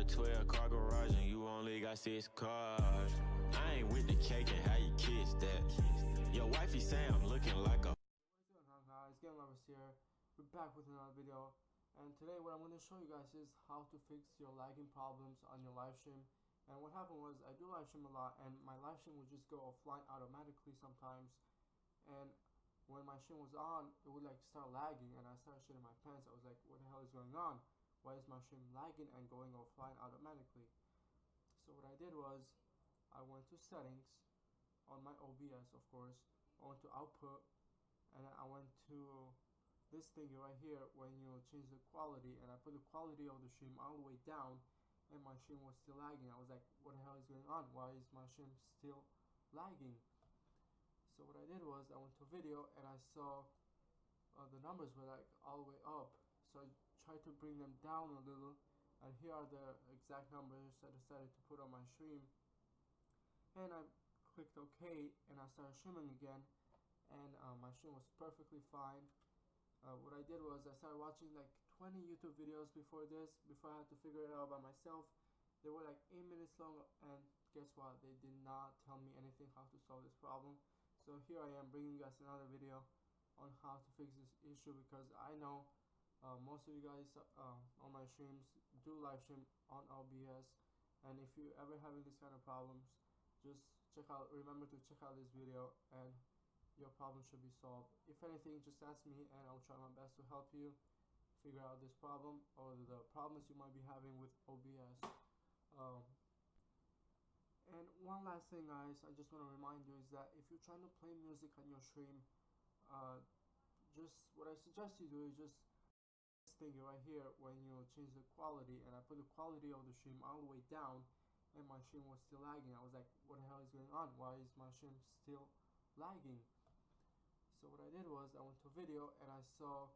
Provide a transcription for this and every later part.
12-car garage and you only got 6 cars. I ain't with the cake and how you kiss that. Your wifey say I'm looking like a. What's going on, guys? Game Lovers here. We're back with another video, and today what I'm going to show you guys is how to fix your lagging problems on your live stream. And what happened was, I do live stream a lot and my live stream would just go offline automatically sometimes, and when my stream was on it would like start lagging and I started shitting my pants. I was like, what the hell is going on? Why is my stream lagging and going offline automatically? So what I did was, I went to settings on my OBS, of course. I went to output, and then I went to this thing right here when you change the quality, and I put the quality of the stream all the way down and my stream was still lagging. I was like, what the hell is going on? Why is my stream still lagging? So what I did was, I went to video and I saw the numbers were like all the way up, so I tried to bring them down a little, and here are the exact numbers I decided to put on my stream. And I clicked OK and I started streaming again, and my stream was perfectly fine. What I did was, I started watching like 20 YouTube videos before I had to figure it out by myself. They were like 8 minutes long, and guess what? They did not tell me anything how to solve this problem. So here I am bringing you guys another video on how to fix this issue, because I know most of you guys on my streams do live stream on OBS, and if you ever having this kind of problems, just remember to check out this video and your problem should be solved. If anything, just ask me and I'll try my best to help you figure out this problem or the problems you might be having with OBS. And one last thing, guys, I just want to remind you is that if you're trying to play music on your stream, just what I suggest you do is just this thing right here when you change the quality, and I put the quality of the stream all the way down and my stream was still lagging. I was like, what the hell is going on? Why is my stream still lagging? So what I did was, I went to video and I saw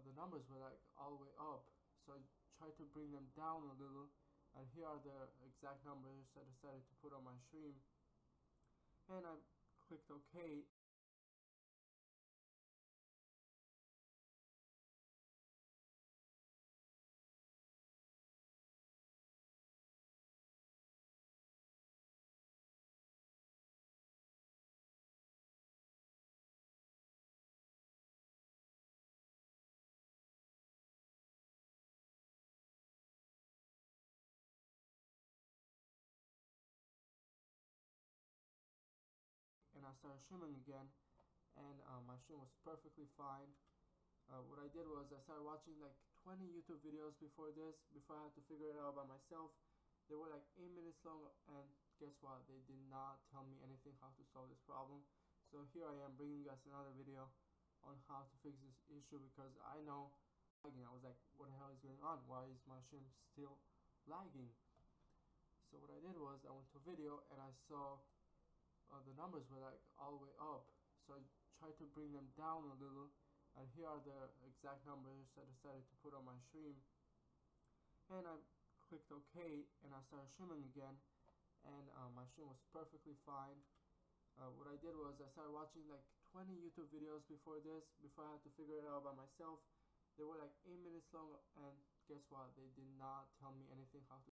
the numbers were like all the way up, so I tried to bring them down a little, and here are the exact numbers I decided to put on my stream. And I clicked OK. And I started streaming again, and my stream was perfectly fine. What I did was, I started watching like 20 YouTube videos before I had to figure it out by myself. They were like 8 minutes long, and guess what? They did not tell me anything how to solve this problem. So here I am bringing you guys another video on how to fix this issue, because I know lagging. I was like, what the hell is going on? Why is my stream still lagging? So what I did was, I went to video and I saw the numbers were like all the way up, so I tried to bring them down a little, and here are the exact numbers I decided to put on my stream. And I clicked OK and I started streaming again, and my stream was perfectly fine. What I did was, I started watching like 20 YouTube videos before I had to figure it out by myself. They were like 8 minutes long, and guess what? They did not tell me anything how to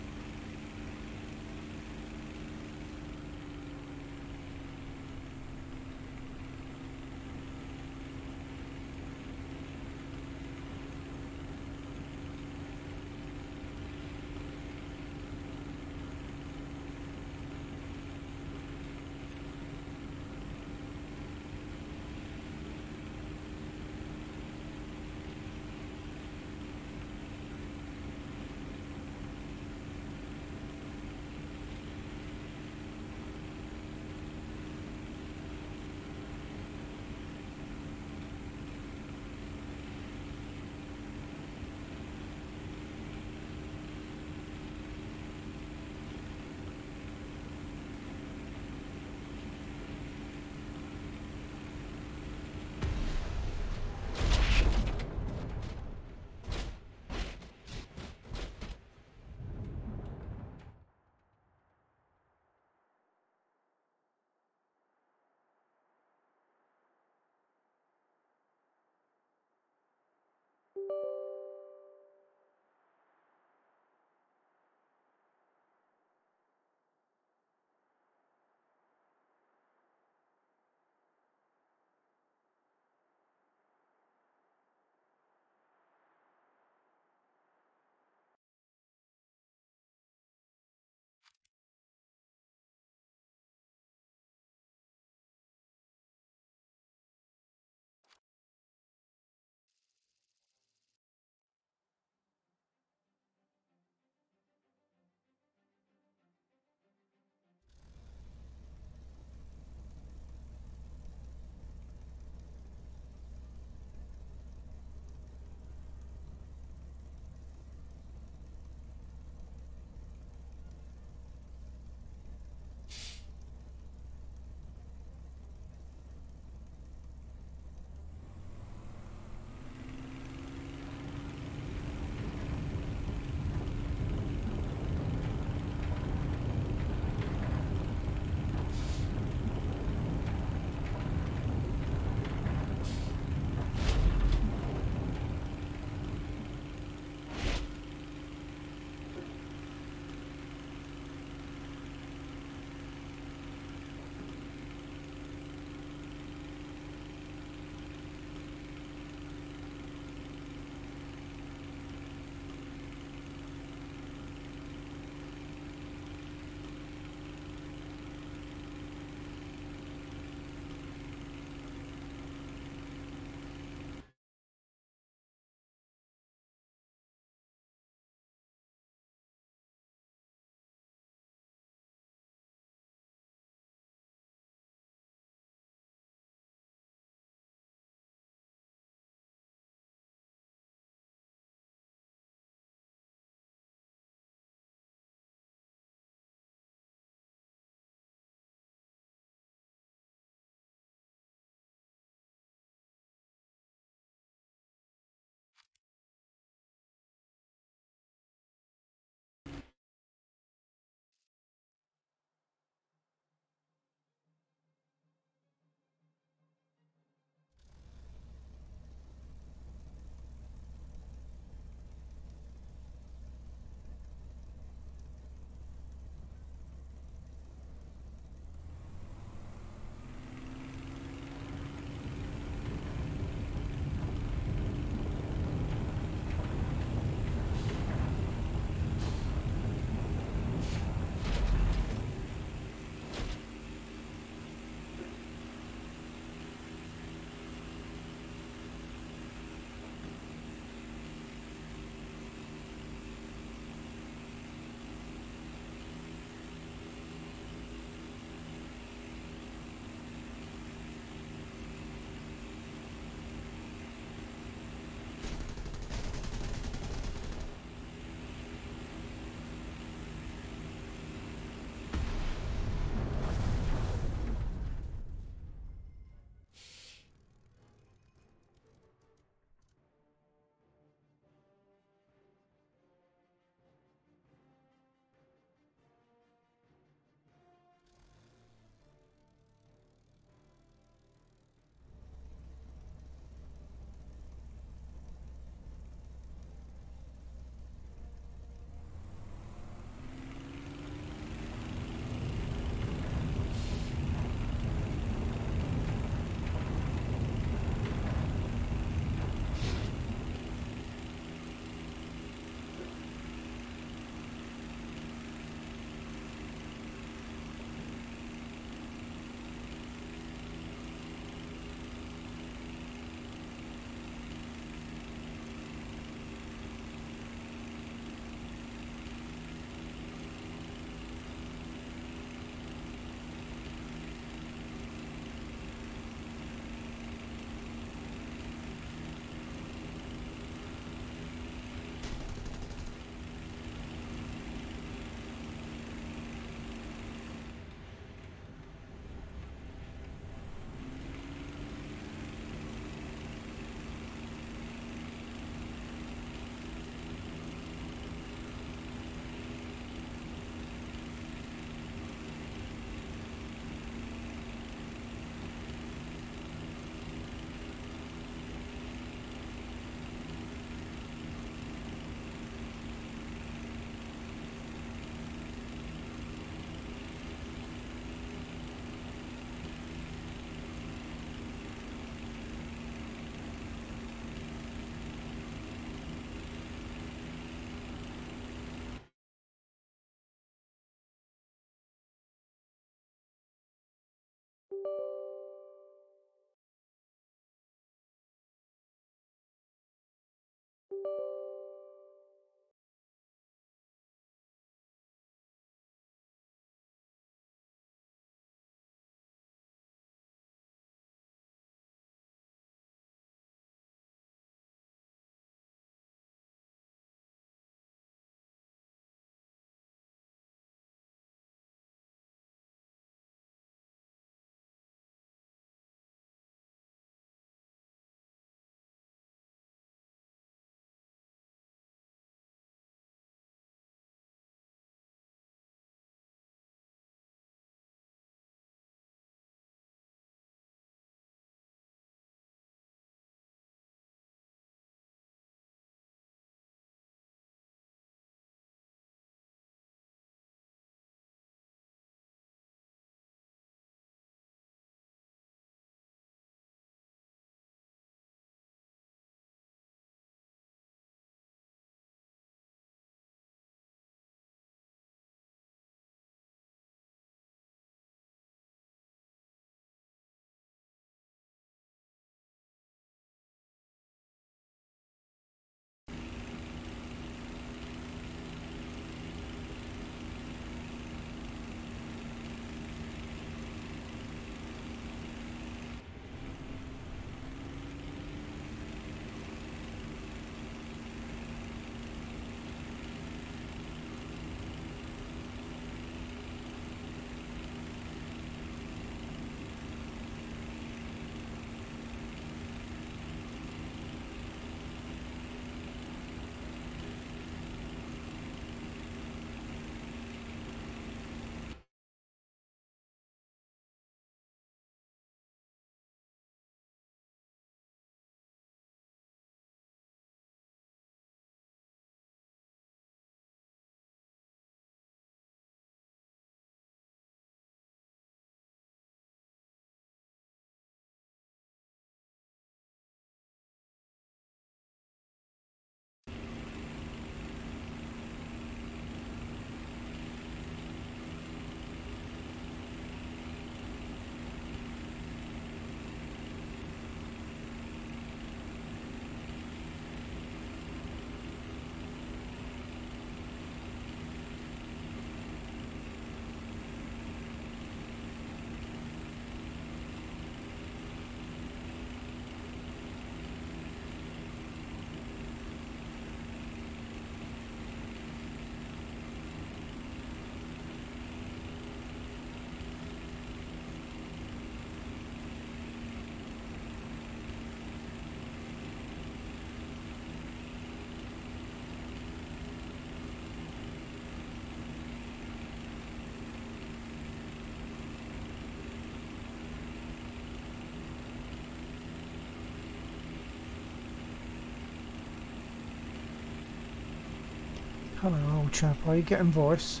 Hello old chap, are you getting voice?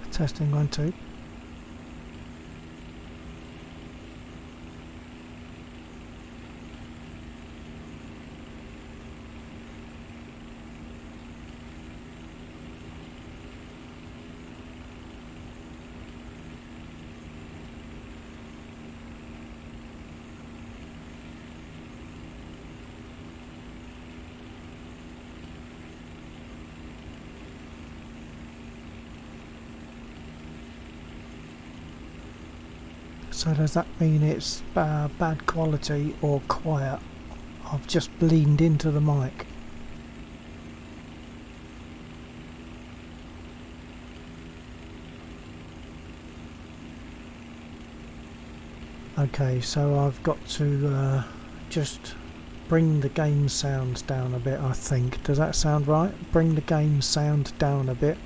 Testing 1 2. So does that mean it's bad quality or quiet? I've just leaned into the mic. Okay, so I've got to just bring the game sound down a bit, I think. Does that sound right? Bring the game sound down a bit.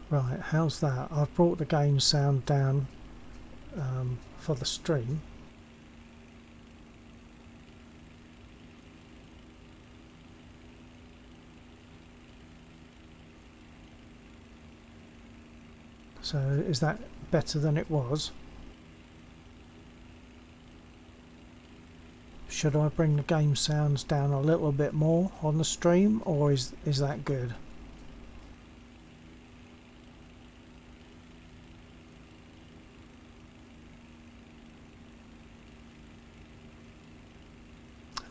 Right, how's that? I've brought the game sound down for the stream. So is that better than it was? Should I bring the game sounds down a little bit more on the stream, or is that good?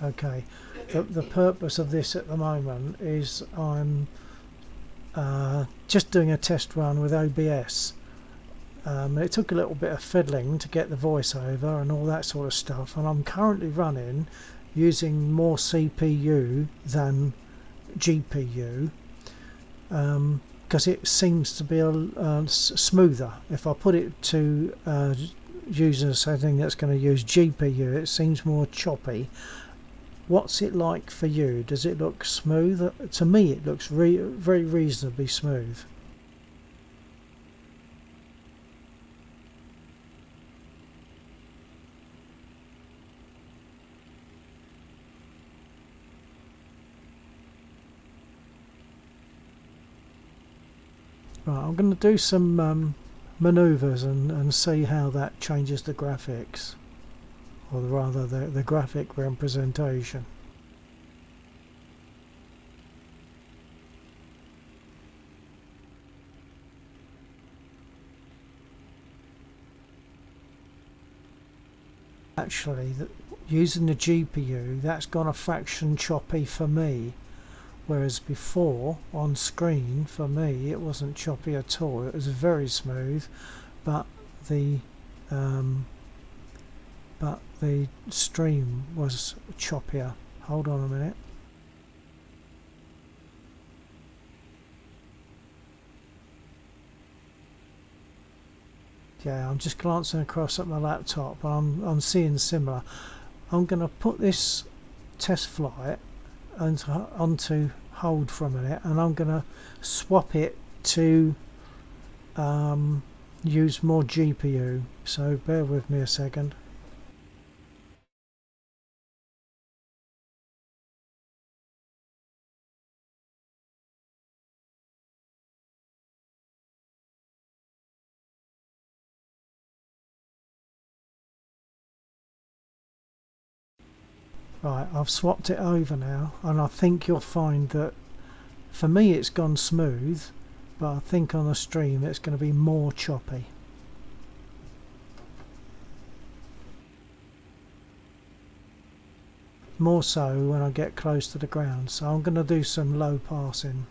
Okay, the purpose of this at the moment is I'm just doing a test run with OBS. It took a little bit of fiddling to get the voiceover and all that sort of stuff, and I'm currently running using more CPU than GPU because it seems to be smoother. If I put it to use a setting that's going to use GPU, it seems more choppy. What's it like for you? Does it look smooth? To me it looks very reasonably smooth. Right, I'm going to do some maneuvers and see how that changes the graphics, or rather the graphic representation. Actually, using the GPU, that's gone a fraction choppy for me, whereas before on screen for me it wasn't choppy at all. It was very smooth, but the stream was choppier. Hold on a minute. Yeah, I'm just glancing across at my laptop, but I'm seeing similar. I'm going to put this test flight onto hold for a minute, and I'm going to swap it to use more GPU. So bear with me a second. Right, I've swapped it over now, and I think you'll find that for me it's gone smooth, but I think on the stream it's going to be more choppy. More so when I get close to the ground, so I'm going to do some low passing.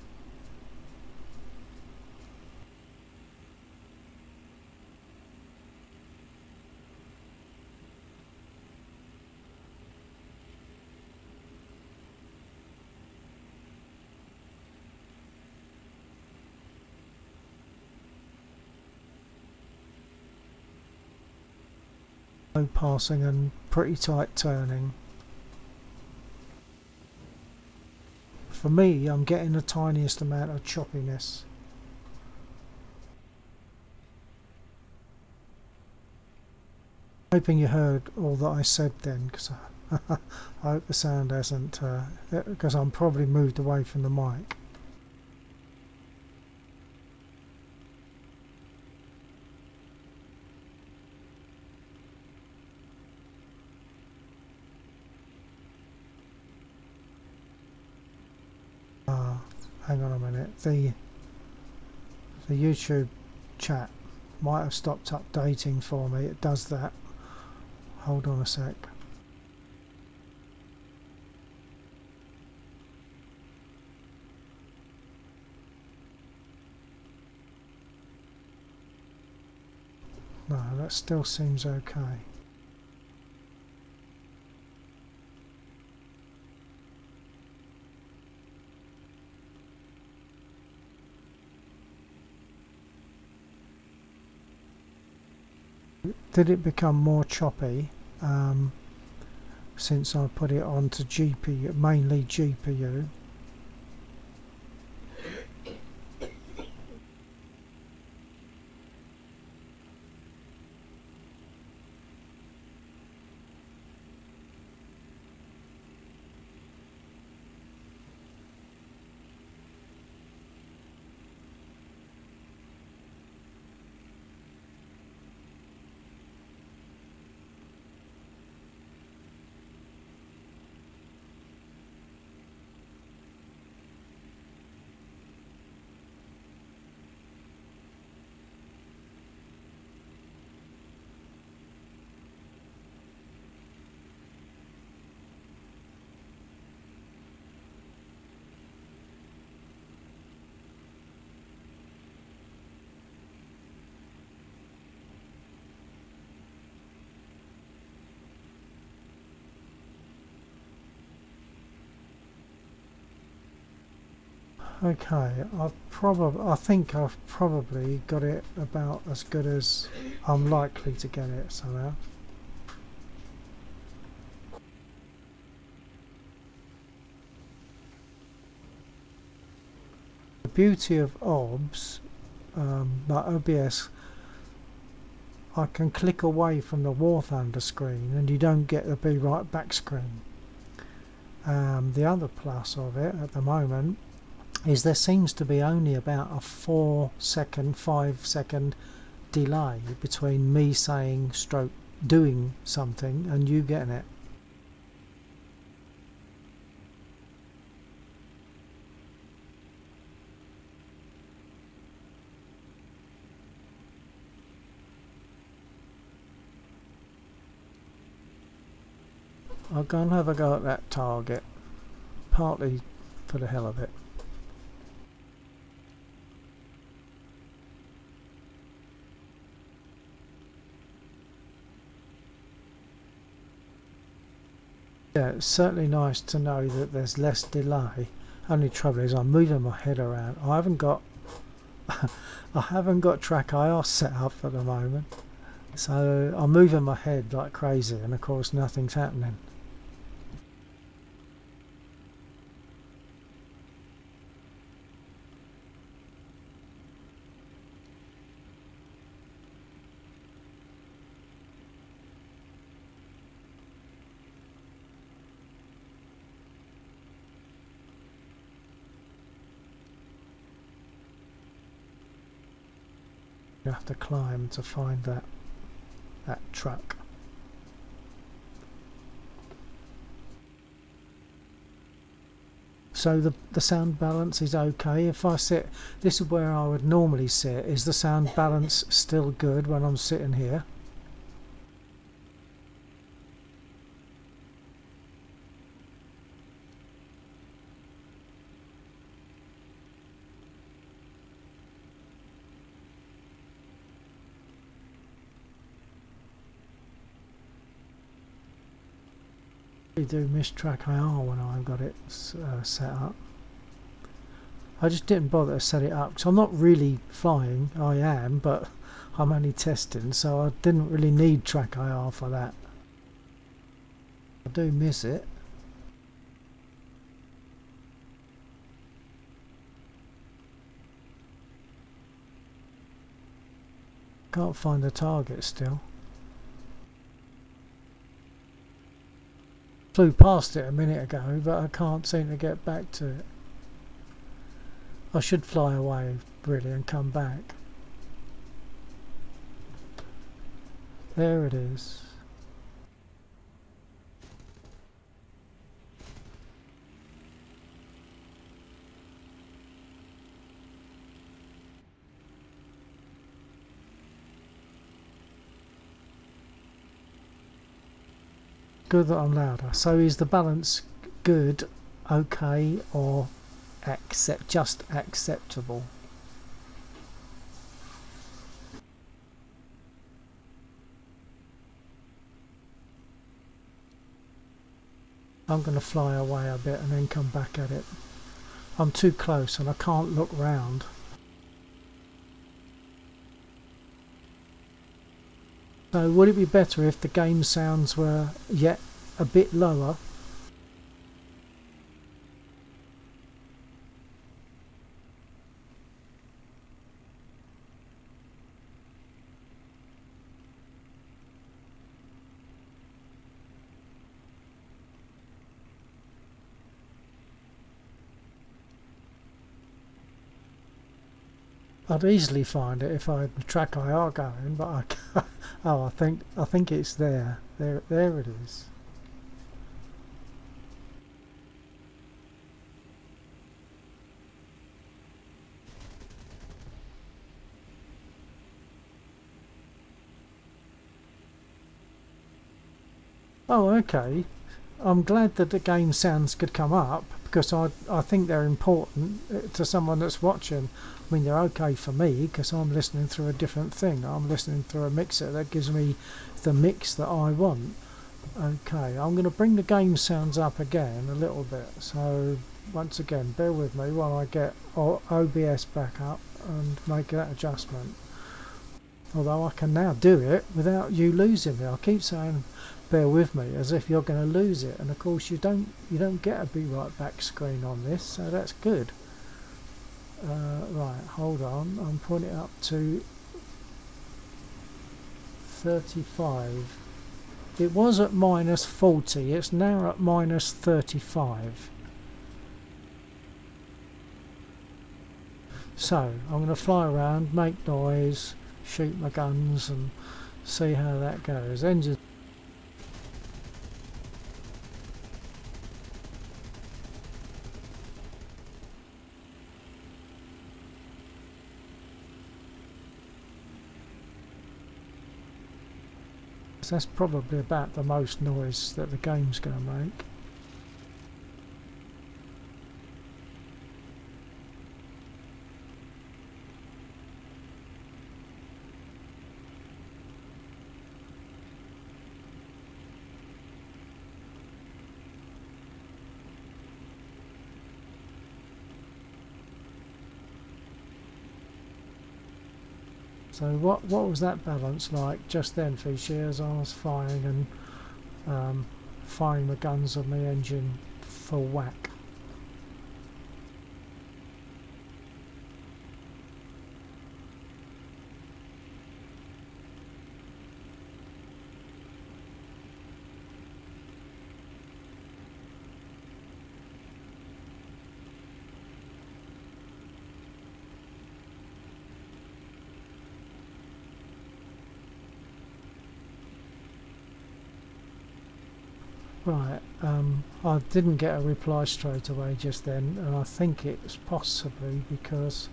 Low passing and pretty tight turning. For me, I'm getting the tiniest amount of choppiness. Hoping you heard all that I said then, because I hope the sound hasn't, because I'm probably moved away from the mic. Hang on a minute, the YouTube chat might have stopped updating for me. It does that. Hold on a sec. No, that still seems okay. Did it become more choppy since I put it onto GPU, mainly GPU? Okay, I think I've probably got it about as good as I'm likely to get it somehow. The beauty of OBS, like OBS, I can click away from the War Thunder screen and you don't get the be right back screen. The other plus of it at the moment is there seems to be only about a 5 second delay between me saying stroke doing something and you getting it. I'll go and have a go at that target, partly for the hell of it. Yeah, it's certainly nice to know that there's less delay. Only trouble is I'm moving my head around. I haven't got I haven't got track IR set up at the moment, so I'm moving my head like crazy, and of course nothing's happening. You have to climb to find that truck. So the sound balance is okay. If I sit, this is where I would normally sit. Is the sound balance still good when I'm sitting here? I do miss track IR when I've got it set up. I just didn't bother to set it up because I'm not really flying. I am, but I'm only testing, so I didn't really need track IR for that. I do miss it. Can't find the target still. Flew past it a minute ago, but I can't seem to get back to it. I should fly away really and come back. There it is. Good that I'm louder. So is the balance good, okay, or just acceptable? I'm going to fly away a bit and then come back at it. I'm too close and I can't look round. So would it be better if the game sounds were yet a bit lower? I'd easily find it if I had the track IR going, but I can't. Oh, I think it's there. There it is. Oh, okay. I'm glad that the game sounds could come up, because I think they're important to someone that's watching. I mean, they're okay for me because I'm listening through a different thing. I'm listening through a mixer that gives me the mix that I want. Okay, I'm going to bring the game sounds up again a little bit. So once again, bear with me while I get OBS back up and make that adjustment. Although I can now do it without you losing me. I keep saying bear with me as if you're going to lose it, and of course you don't get a be right back screen on this, so that's good. Right, hold on, I'm putting it up to 35. It was at -40, it's now at -35. So I'm going to fly around, make noise, shoot my guns and see how that goes. Engine. That's probably about the most noise that the game's going to make. So what was that balance like just then, Fishy, as I was firing and firing the guns on the engine full whack? Right, I didn't get a reply straight away just then, and I think it's possibly because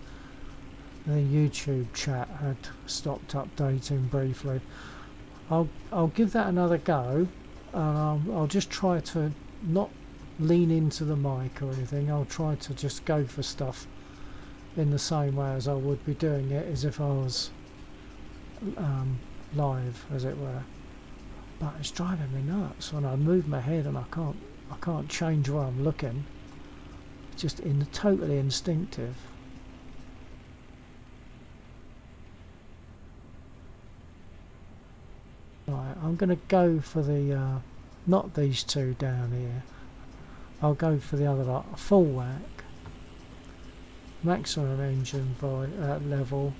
the YouTube chat had stopped updating briefly. I'll give that another go, and I'll just try to not lean into the mic or anything. I'll try to just go for stuff in the same way as I would be doing it as if I was live, as it were. But it's driving me nuts when I move my head and I can't change where I'm looking. It's just totally instinctive. Right, I'm going to go for the not these two down here. I'll go for the other lot. Full whack, maximum engine level.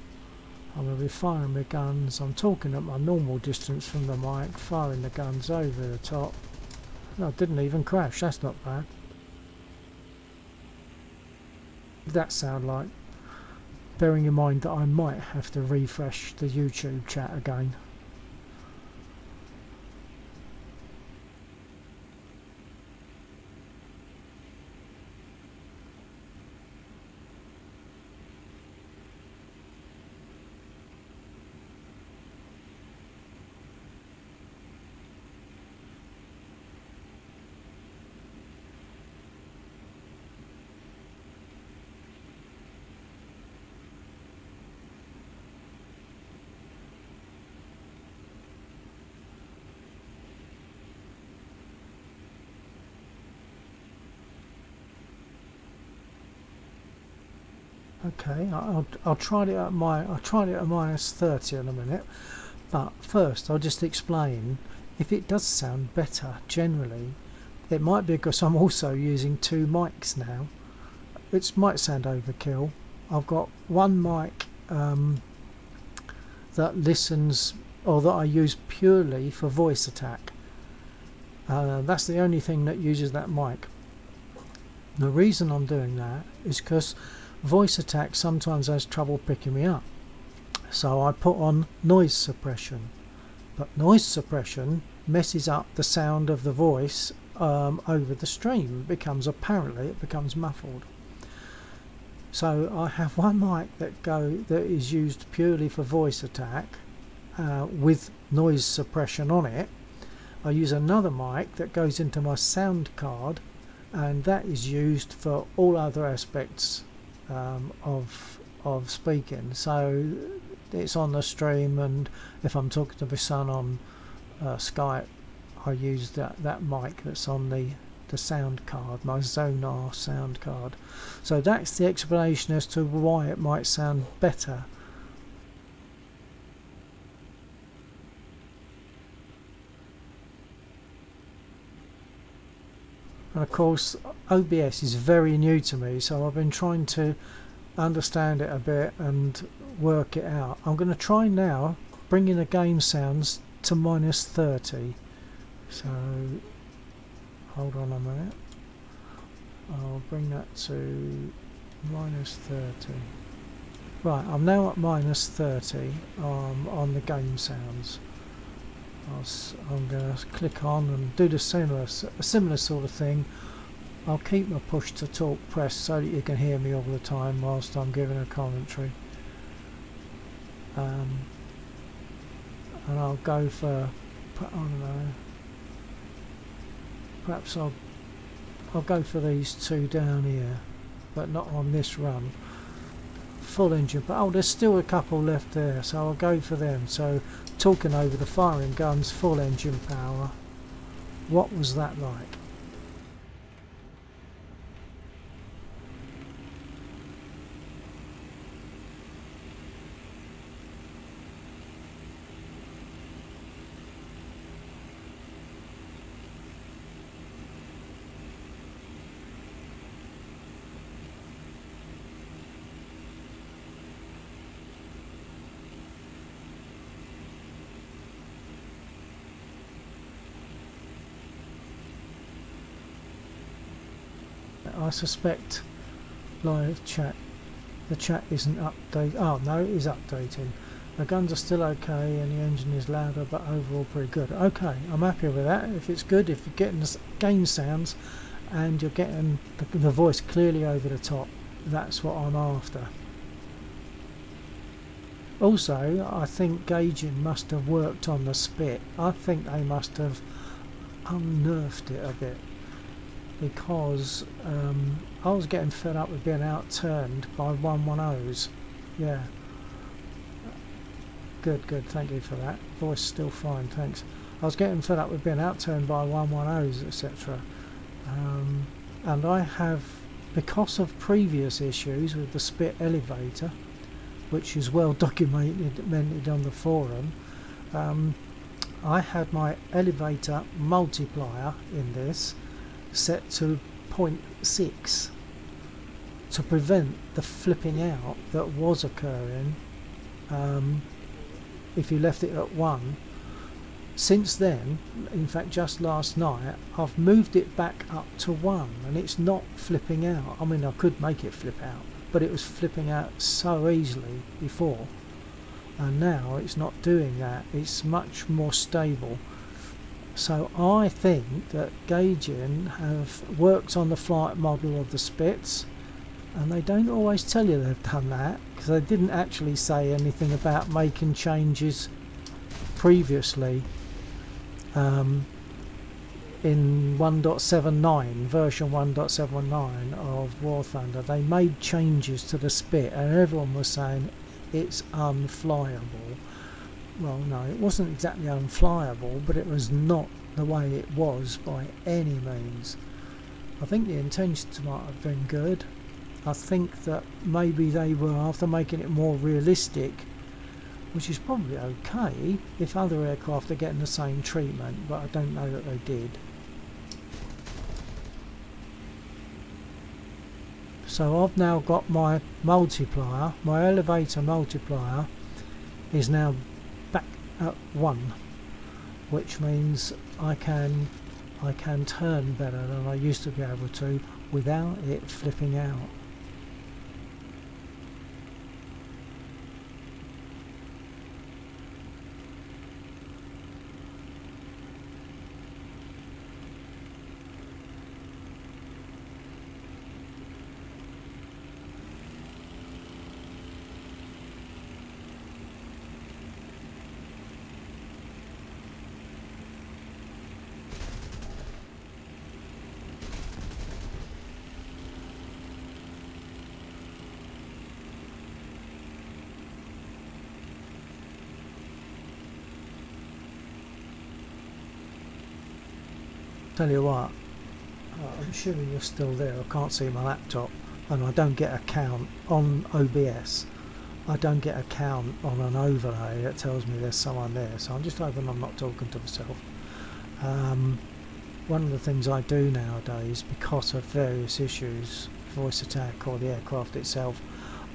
I'm going to be firing my guns. I'm talking at my normal distance from the mic, firing the guns over the top. No, it didn't even crash. That's not bad. What does that sound like? Bearing in mind that I might have to refresh the YouTube chat again. Okay, I'll try it at minus 30 in a minute, but first I'll just explain. If it does sound better generally, it might be because I'm also using two mics now. It might sound overkill. I've got one mic that listens, or that I use purely for voice attack. That's the only thing that uses that mic. The reason I'm doing that is because voice attack sometimes has trouble picking me up, so I put on noise suppression, but noise suppression messes up the sound of the voice over the stream. It becomes muffled. So I have one mic that is used purely for voice attack with noise suppression on it. I use another mic that goes into my sound card, and that is used for all other aspects of speaking. So it's on the stream, and if I'm talking to my son on Skype, I use that mic that's on the sound card, my Zonar sound card. So that's the explanation as to why it might sound better. And of course OBS is very new to me, so I've been trying to understand it a bit and work it out. I'm going to try now bringing the game sounds to minus 30. So hold on a minute, I'll bring that to minus 30. Right, I'm now at minus 30 on the game sounds. I'm going to click on and do a similar sort of thing. I'll keep my push to talk pressed so that you can hear me all the time whilst I'm giving a commentary. And I'll go for, I don't know, perhaps I'll go for these two down here, but not on this run. Full engine, but oh, there's still a couple left there, so I'll go for them. So talking over the firing guns, full engine power. What was that like? I suspect live chat, the chat isn't updated. Oh no, it is updating. The guns are still okay and the engine is louder, but overall pretty good. Okay, I'm happy with that. If it's good, if you're getting the gain sounds and you're getting the voice clearly over the top, that's what I'm after. Also, I think gauging must have worked on the spit. I think they must have unnerved it a bit, because I was getting fed up with being outturned by 110s. Yeah. Good, thank you for that. Voice still fine, thanks. I was getting fed up with being outturned by 110s, etc. And I have, because of previous issues with the spit elevator, which is well documented on the forum, I had my elevator multiplier in this set to 0.6 to prevent the flipping out that was occurring if you left it at 1. Since then, in fact just last night, I've moved it back up to 1 and it's not flipping out. I mean, I could make it flip out, but it was flipping out so easily before, and now it's not doing that. It's much more stable. So I think that gauging have worked on the flight model of the Spitz, and they don't always tell you they've done that, because they didn't actually say anything about making changes previously in 1.79, version 1.79 of War Thunder. They made changes to the Spit and everyone was saying it's unflyable. Well, no, it wasn't exactly unflyable, but it was not the way it was by any means. I think the intentions might have been good. I think that maybe they were after making it more realistic, which is probably okay if other aircraft are getting the same treatment, but I don't know that they did. So I've now got my multiplier, my elevator multiplier is now back at 1, which means I can turn better than I used to be able to without it flipping out. Tell you what, I'm assuming you're still there. I can't see my laptop, and I don't get a count on OBS. I don't get a count on an overlay that tells me there's someone there, so I'm just hoping I'm not talking to myself. One of the things I do nowadays, because of various issues, voice attack or the aircraft itself,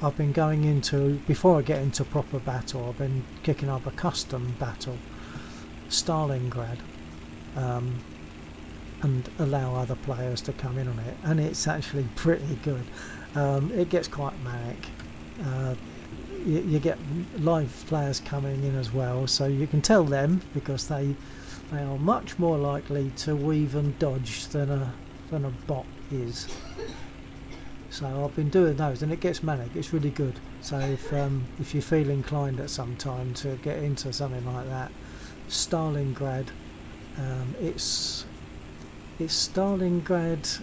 I've been going into, before I get into proper battle, I've been kicking up a custom battle, Stalingrad, and allow other players to come in on it, and it's actually pretty good. It gets quite manic. You get live players coming in as well, so you can tell them, because they are much more likely to weave and dodge than a bot is. So I've been doing those, and it gets manic. It's really good. So if you feel inclined at some time to get into something like that, Stalingrad, it's Stalingrad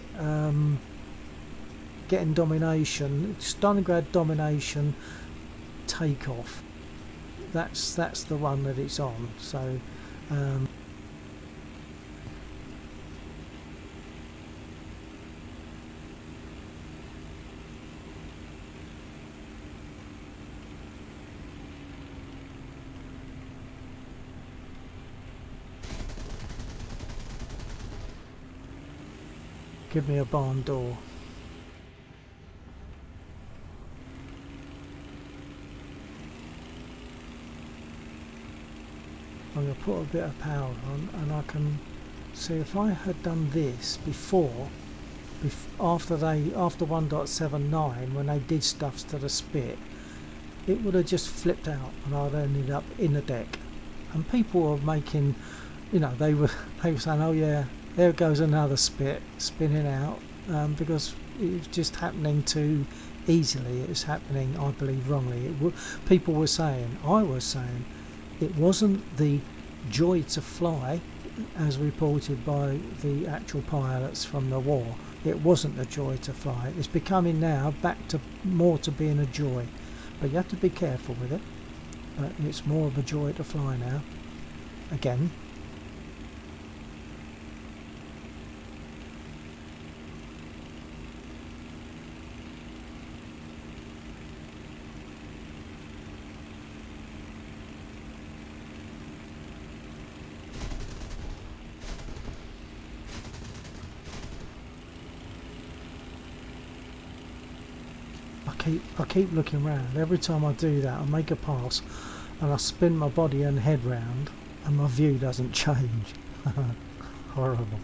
getting domination, Stalingrad domination takeoff. That's the one that it's on. So give me a barn door. I'm going to put a bit of power on, and I can see if I had done this before after 1.79, when they did stuffs to the spit, it would have just flipped out and I'd ended up in the deck. And people were making, you know, they were saying, oh yeah, there goes another spit spinning out, because it was just happening too easily. It was happening, I believe, wrongly. People were saying, I was saying, it wasn't the joy to fly as reported by the actual pilots from the war. It wasn't the joy to fly. It's becoming now back to more to being a joy, but you have to be careful with it. But it's more of a joy to fly now again. I keep looking round. Every time I do that, I make a pass and I spin my body and head round and my view doesn't change. Horrible.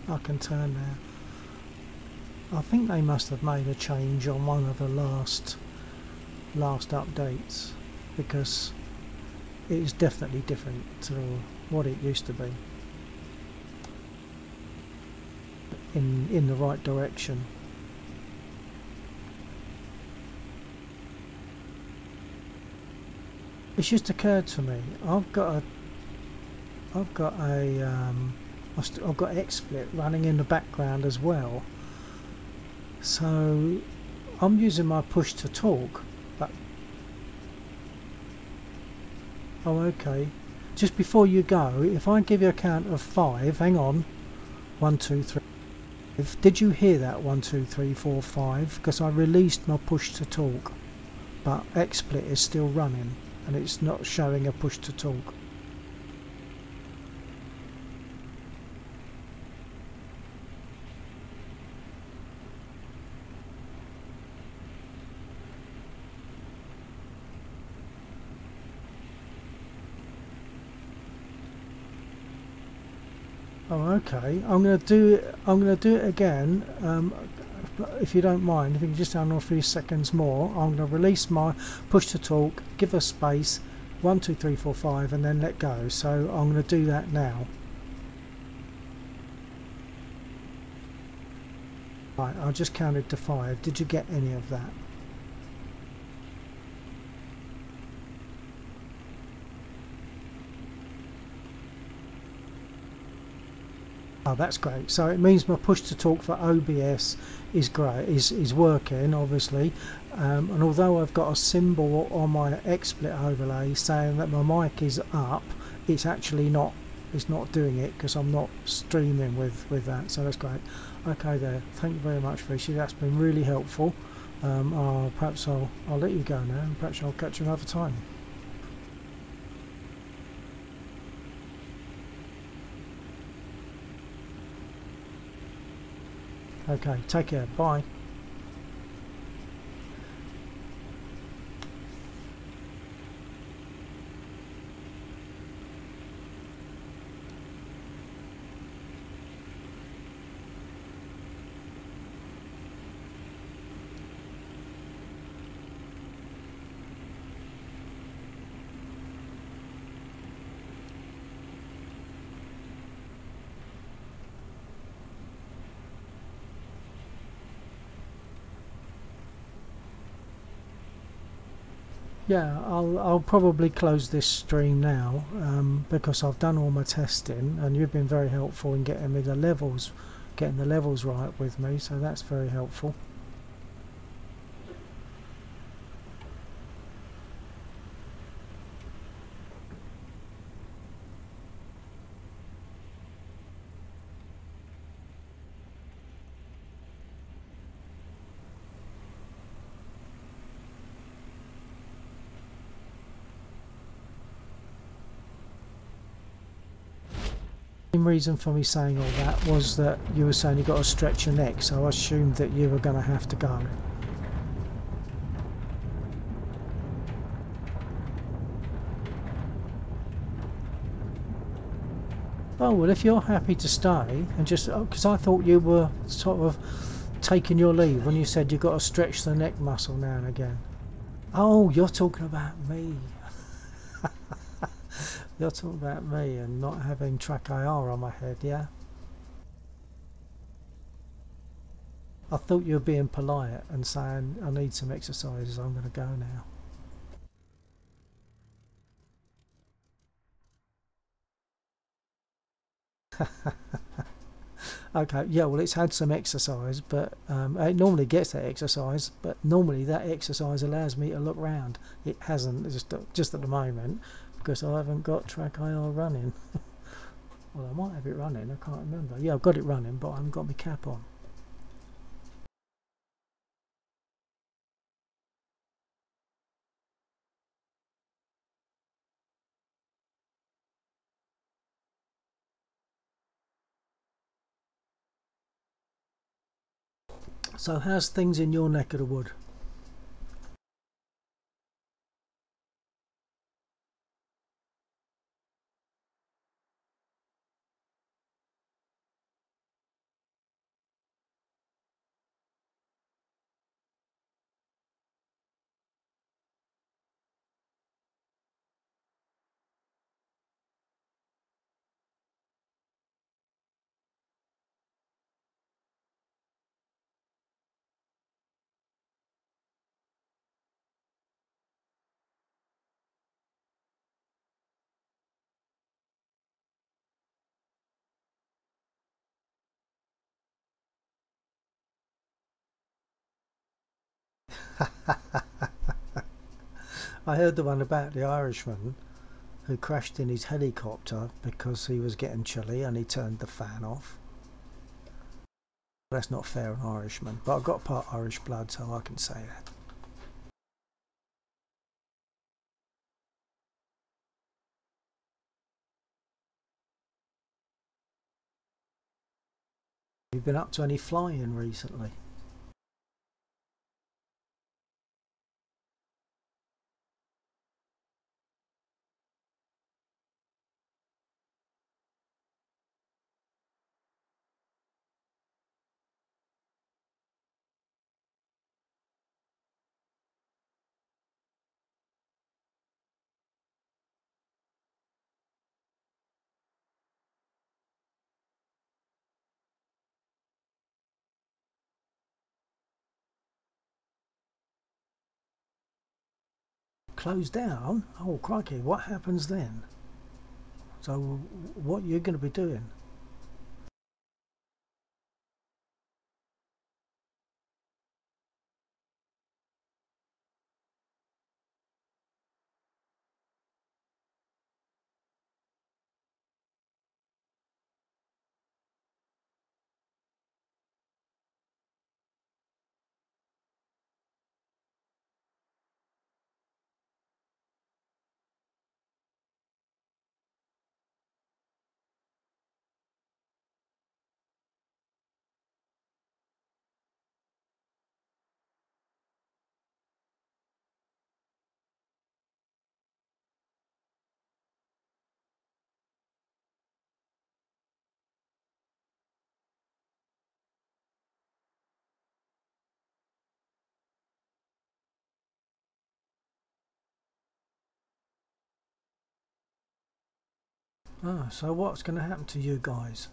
I can turn now. I think they must have made a change on one of the last updates, because it is definitely different to what it used to be in the right direction. It's just occurred to me, I've got XSplit running in the background as well, so I'm using my push to talk. But oh, okay. Just before you go, if I give you a count of 5, hang on, 1, 2, 3. Did you hear that? 1, 2, 3, 4, 5? Because I released my push to talk, but XSplit is still running and it's not showing a push to talk. Oh, okay. I'm gonna do it again. If you don't mind, if you can just hang on a few seconds more, I'm gonna release my push to talk, give us space, 1, 2, 3, 4, 5, and then let go. So I'm gonna do that now. Right, I just counted to 5. Did you get any of that? Oh, that's great. So it means my push to talk for OBS is great, is working, obviously, and although I've got a symbol on my XSplit overlay saying that my mic is up, it's actually not. It's not doing it because I'm not streaming with that. So that's great. Okay, there. Thank you very much, Fishy. That's been really helpful. Perhaps I'll let you go now, and perhaps I'll catch you another time. Okay, take care. Bye. Yeah, I'll probably close this stream now, because I've done all my testing and you've been very helpful in getting the levels right with me, so that's very helpful. The main reason for me saying all that was that you were saying you got to stretch your neck, so I assumed that you were going to have to go. Oh well, if you're happy to stay and just, because I thought you were sort of taking your leave when you said you've got to stretch the neck muscle now and again. Oh, you're talking about me. You're talking about me and not having track IR on my head, yeah? I thought you were being polite and saying I need some exercises, I'm going to go now. Okay, yeah, well it's had some exercise, but it normally gets that exercise, but normally that exercise allows me to look round. It hasn't, just at the moment, because I haven't got track IR running. Well, I might have it running, I can't remember. Yeah, I've got it running, but I haven't got my cap on. So how's things in your neck of the wood? I heard the one about the Irishman who crashed in his helicopter because he was getting chilly and he turned the fan off. That's not fair on Irishmen, but I've got part Irish blood, so I can say that. You've been up to any flying recently? Closed down? Oh crikey, what happens then? So what you're going to be doing? Ah, so what's going to happen to you guys?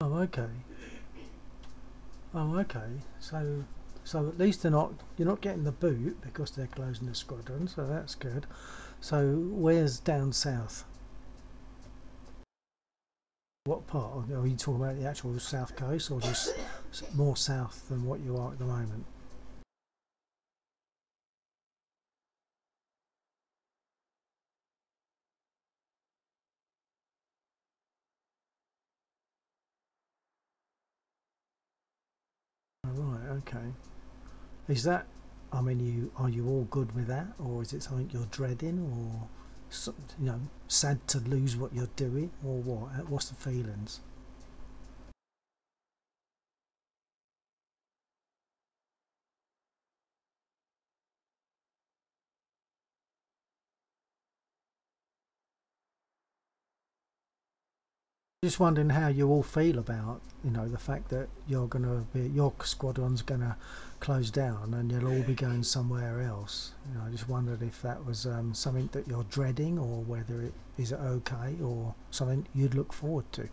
Oh, okay. Oh, okay. So So at least you're not getting the boot because they're closing the squadron, so that's good. So where's down south? What part? Are you talking about the actual south coast, or just more south than what you are at the moment? Oh, right, okay. Is that, I mean, are you all good with that, or is it something you're dreading, or sad to lose what you're doing, or what? What's the feelings? Just wondering how you all feel about, the fact that your squadron's gonna close down and you'll all be going somewhere else. I just wondered if that was something that you're dreading, or whether it is okay, or something you'd look forward to.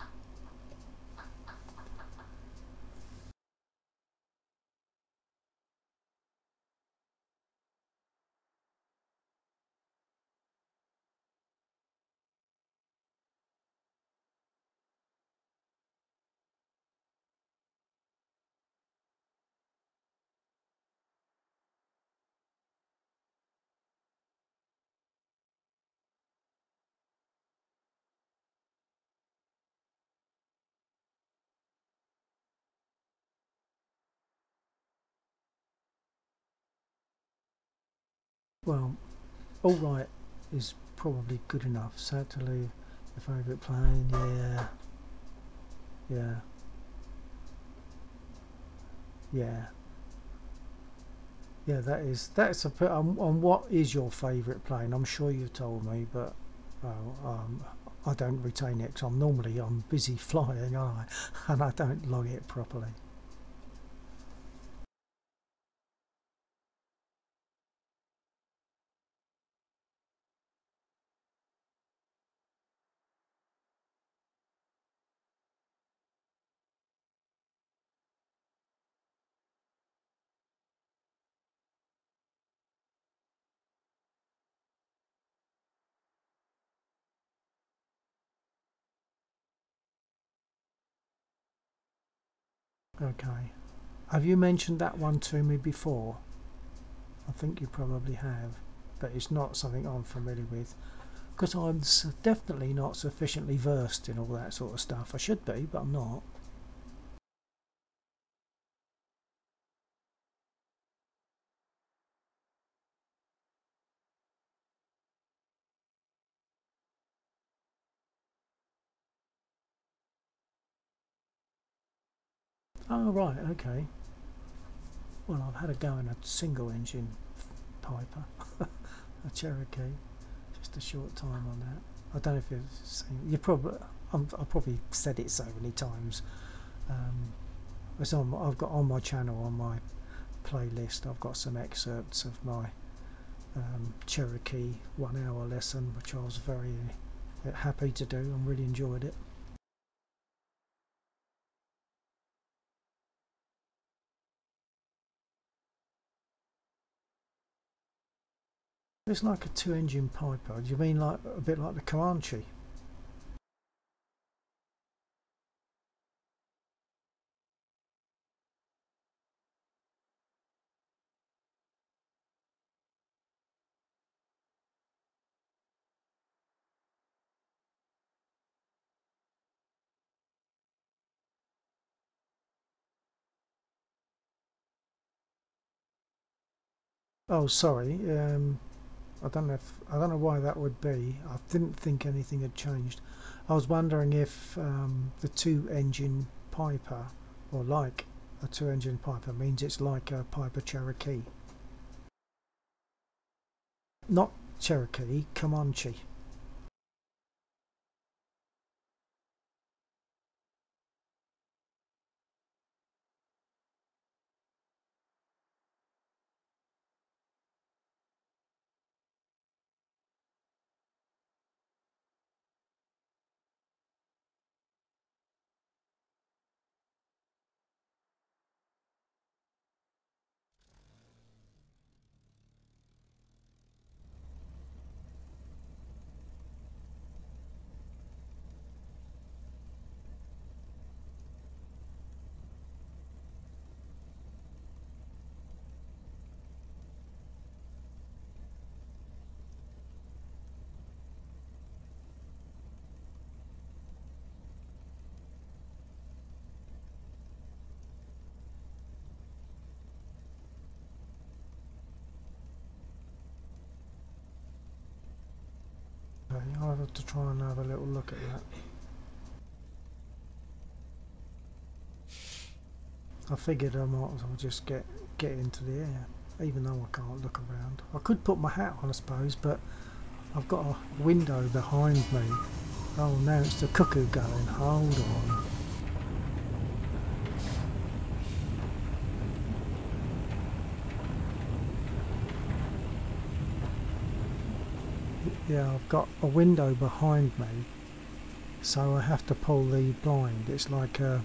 Well, all right is probably good enough. Certainly, your favourite plane, yeah, yeah, yeah. Yeah, that's a bit on what is your favourite plane. I'm sure you've told me, but I don't retain it because I'm busy flying, aren't I? And I don't log it properly. Okay. Have you mentioned that one to me before? I think you probably have, but it's not something I'm familiar with because I'm definitely not sufficiently versed in all that sort of stuff. I should be, but I'm not. Oh, right, okay. Well, I've had a go in a single engine Piper, a Cherokee, just a short time on that. I don't know if you've seen. I've probably said it so many times. Um, I've got on my channel, on my playlist. I've got some excerpts of my Cherokee 1 hour lesson, which I was very happy to do and really enjoyed it. It's like a two-engine Piper. Do you mean like a bit like the Comanche? Oh, sorry. I don't know why that would be. I didn't think anything had changed. I was wondering if the two-engine Piper, or like a two-engine Piper, means it's like a Piper Cherokee. Not Cherokee, Comanche. I'll have to try and have a little look at that. I figured I might as well just get into the air, even though I can't look around. I could put my hat on, I suppose, but I've got a window behind me. Oh, now it's the cuckoo going. Hold on. Yeah, I've got a window behind me, so I have to pull the blind. It's like a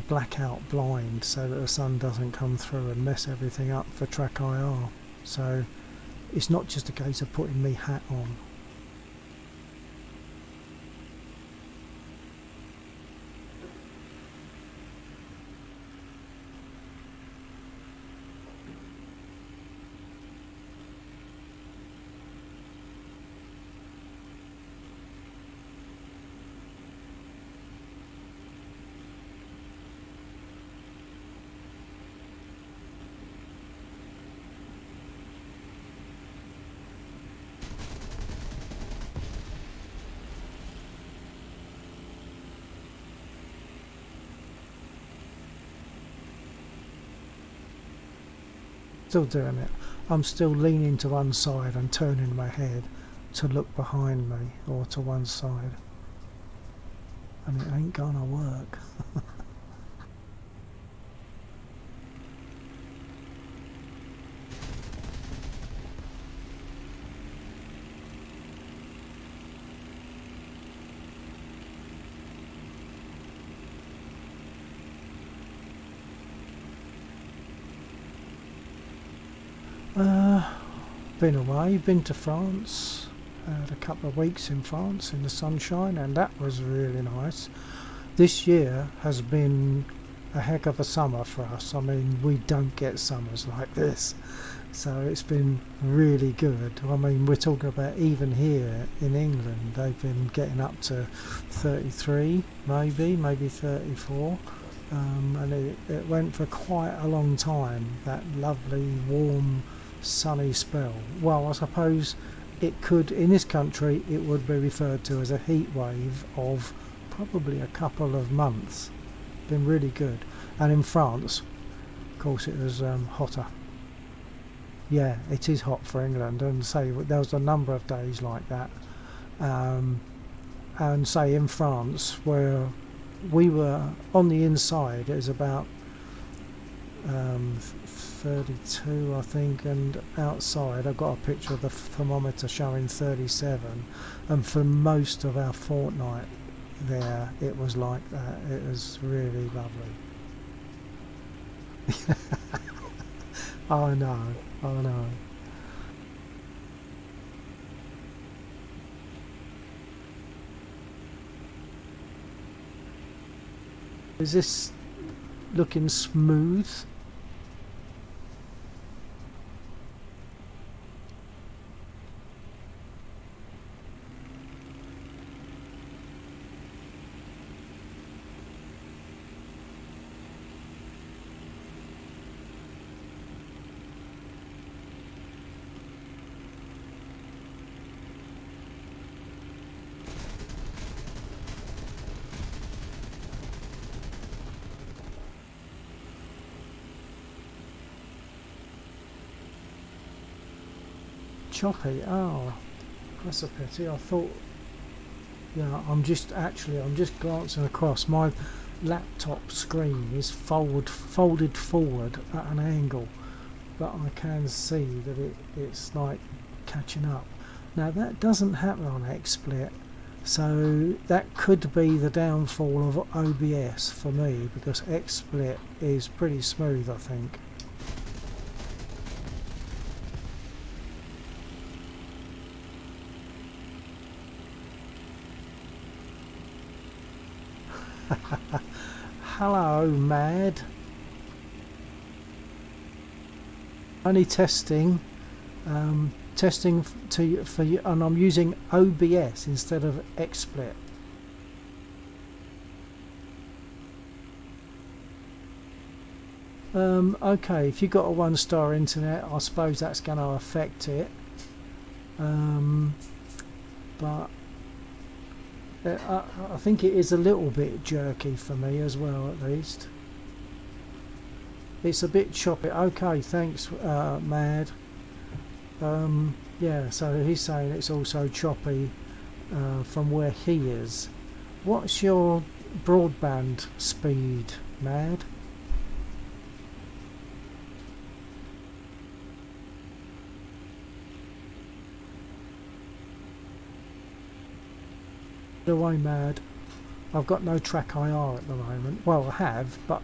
blackout blind so that the sun doesn't come through and mess everything up for track IR. So it's not just a case of putting me hat on. Still doing it. I'm still leaning to one side and turning my head to look behind me or to one side, and it ain't gonna work. Been away, been to France, had a couple of weeks in France in the sunshine, and that was really nice. This year has been a heck of a summer for us. I mean, we don't get summers like this, so it's been really good. I mean, we're talking about even here in England, they've been getting up to 33, maybe 34. And it went for quite a long time, that lovely warm sunny spell. Well, I suppose it could, in this country, it would be referred to as a heat wave of probably a couple of months. Been really good. And in France, of course, it was hotter. Yeah, it is hot for England, and say there was a number of days like that. And say in France, where we were on the inside, it was about 32, I think, and outside I've got a picture of the thermometer showing 37, and for most of our fortnight there it was like that. It was really lovely. I know. Is this looking smooth? Choppy. Oh, that's a pity. I thought, yeah, I'm just glancing across. My laptop screen is folded forward at an angle, but I can see that it's like catching up. Now that doesn't happen on XSplit, so that could be the downfall of OBS for me, because XSplit is pretty smooth, I think. Hello, Mad. Only testing, for you, and I'm using OBS instead of XSplit. Okay, if you've got a 1-star internet, I suppose that's going to affect it. but I think it is a little bit jerky for me as well, at least. It's a bit choppy. Okay, thanks, Mad. Yeah, so he's saying it's also choppy from where he is. What's your broadband speed, Mad? Away, Mad. I've got no track IR at the moment. Well, I have, but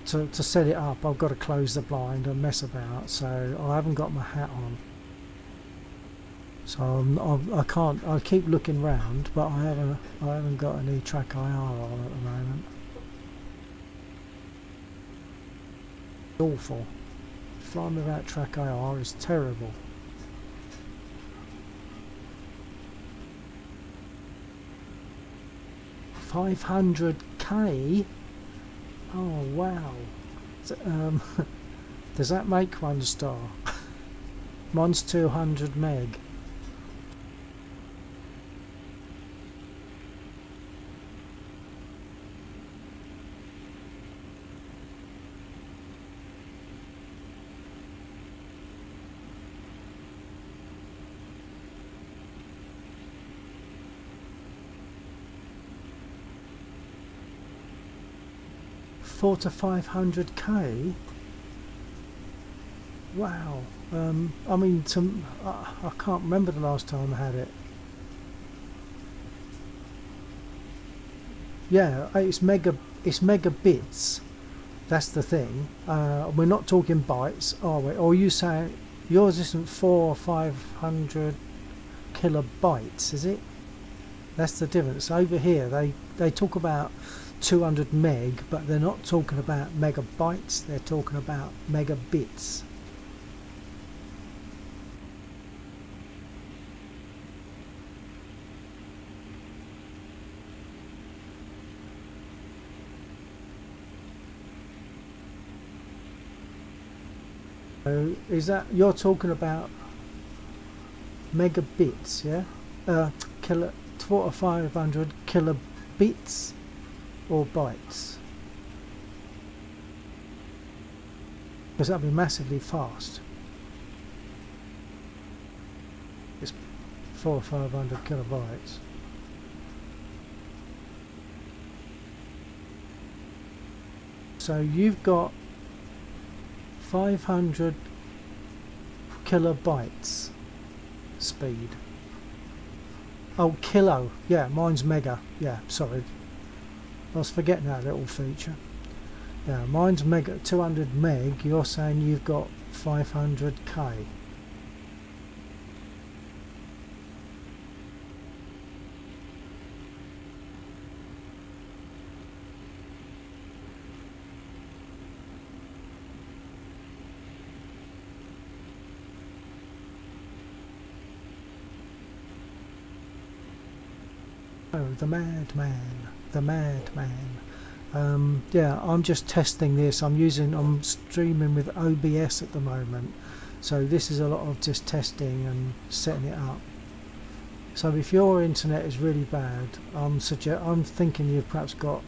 to set it up I've got to close the blind and mess about, so I haven't got my hat on. So I can't. I keep looking round, but I haven't got any track IR on at the moment. Awful. Flying without track IR is terrible. $500K. Oh wow. So, does that make 1 star? Mine's 200 meg. $400 to $500K. Wow. I mean, I can't remember the last time I had it. Yeah, it's megabits. That's the thing. We're not talking bytes, are we? Or you say yours isn't 400 or 500 kilobytes, is it? That's the difference. Over here, they talk about 200 meg, but they're not talking about megabytes, they're talking about megabits. So is that, you're talking about megabits, yeah? 400 or 500 kilobits or bytes? Because that'd be massively fast. It's 400 or 500 kilobytes. So you've got 500 kilobytes speed. Oh, kilo. Yeah, mine's mega. Yeah, sorry. I was forgetting that little feature. Yeah, mine's mega, 200 meg. You're saying you've got 500K. Oh, the madman. The madman. Yeah, I'm just testing this. I'm streaming with OBS at the moment, so this is a lot of just testing and setting it up. So if your internet is really bad, I'm thinking you've perhaps got,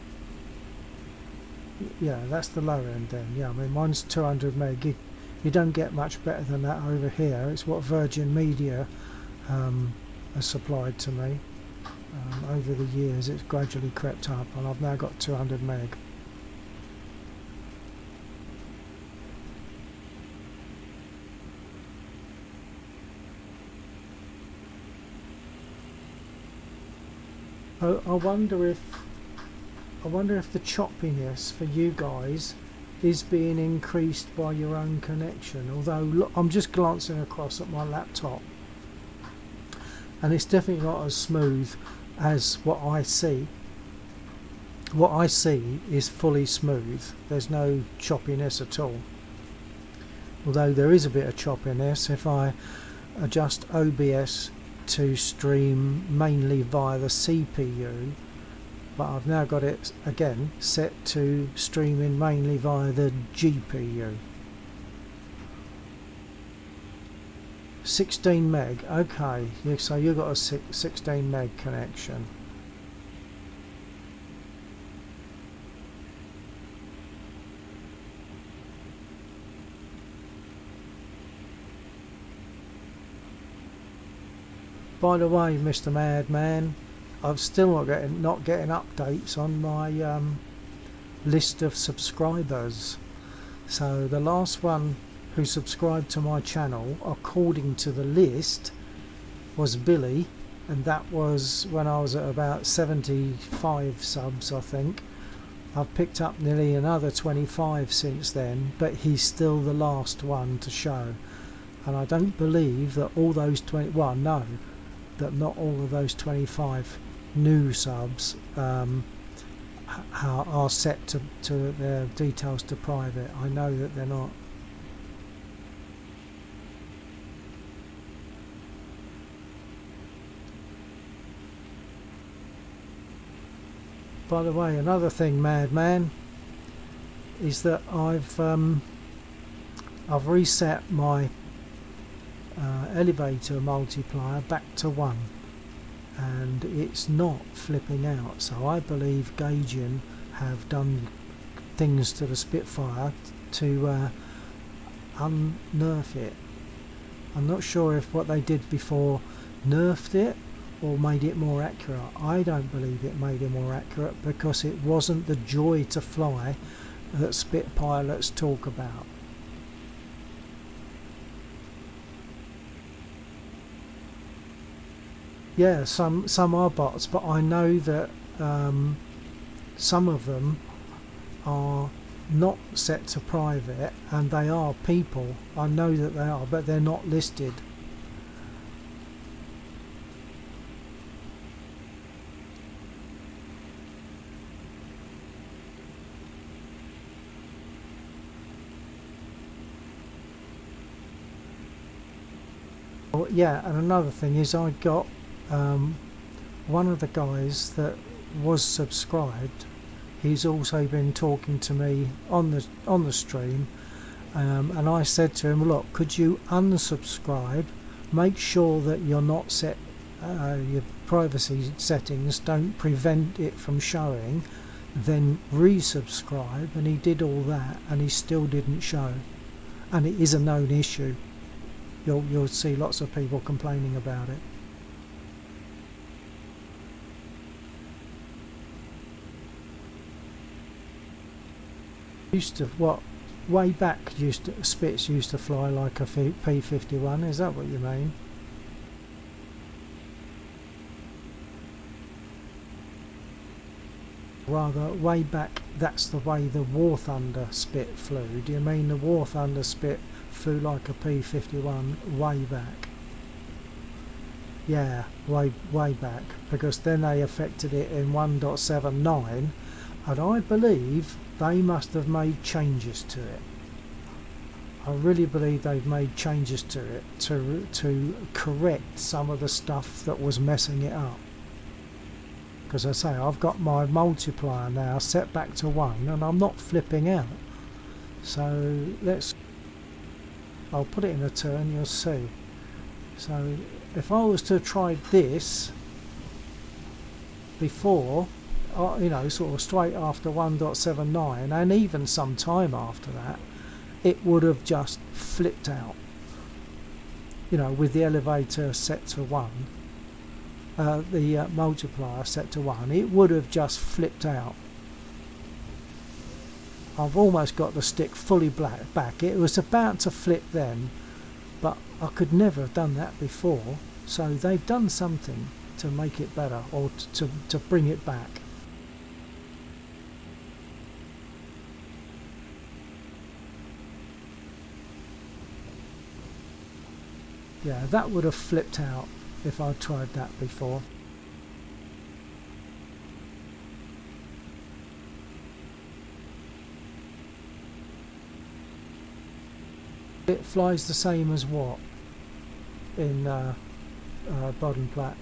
yeah, that's the lower end then. Yeah, I mean mine's 200 meg. You don't get much better than that over here. It's what Virgin Media has supplied to me. Over the years it's gradually crept up and I've now got 200 meg. I wonder if the choppiness for you guys is being increased by your own connection. Although look, I'm just glancing across at my laptop and it's definitely not as smooth as what I see. What I see is fully smooth. There's no choppiness at all. Although there is a bit of choppiness if I adjust OBS to stream mainly via the CPU, but I've now got it again set to streaming mainly via the GPU. 16 meg. Okay, so you got a 16 meg connection. By the way, Mr. Madman, I've still not getting updates on my list of subscribers. So the last one who subscribed to my channel, according to the list, was Billy, and that was when I was at about 75 subs, I think. I've picked up nearly another 25 since then, but he's still the last one to show. And I don't believe that all those 20, well, no, that not all of those 25 new subs are set to their details to private. I know that they're not. By the way, another thing, Madman, is that I've reset my elevator multiplier back to 1, and it's not flipping out. So I believe Gaijin have done things to the Spitfire to unnerf it. I'm not sure if what they did before nerfed it or made it more accurate. I don't believe it made it more accurate, because it wasn't the joy to fly that Spit pilots talk about. Yeah, some are bots, but I know that some of them are not set to private, and they are people. I know that they are, but they're not listed. Oh, yeah, and another thing is I got one of the guys that was subscribed. He's also been talking to me on the stream, and I said to him, look, could you unsubscribe, make sure that you're not set, your privacy settings don't prevent it from showing, then resubscribe. And he did all that, and he still didn't show, and it is a known issue. You'll see lots of people complaining about it. Used to, what, way back Spits used to fly like a P-51, is that what you mean? Rather, way back, that's the way the War Thunder Spit flew. Do you mean the War Thunder Spit flew like a P-51 way back? Yeah, way back, because then they affected it in 1.79, and I believe they must have made changes to it. I really believe they've made changes to it to correct some of the stuff that was messing it up. Because I say, I've got my multiplier now set back to 1, and I'm not flipping out. So I'll put it in a turn, you'll see. So if I was to try this before, you know, sort of straight after 1.79, and even some time after that, it would have just flipped out. You know, with the elevator set to 1, the multiplier set to 1, it would have just flipped out. I've almost got the stick fully back. It was about to flip then, but I could never have done that before. So they've done something to make it better, or to bring it back. Yeah, that would have flipped out if I'd tried that before. It flies the same as what in Bodenplatte?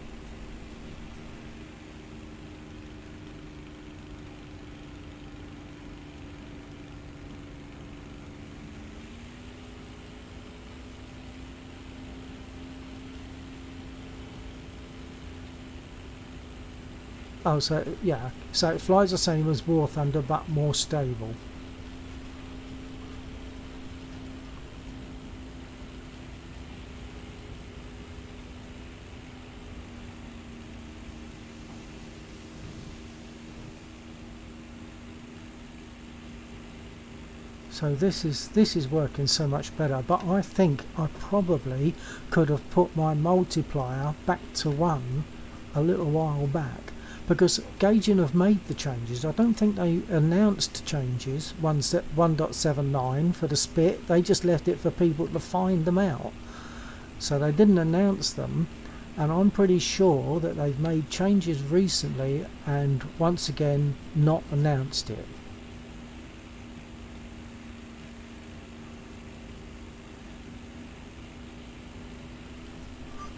Oh, so yeah, so it flies the same as War Thunder but more stable. So this is working so much better, but I think I probably could have put my multiplier back to 1 a little while back, because Gauging have made the changes. I don't think they announced changes 1.79 for the spit. They just left it for people to find them out, so they didn't announce them. And I'm pretty sure that they've made changes recently and once again not announced it.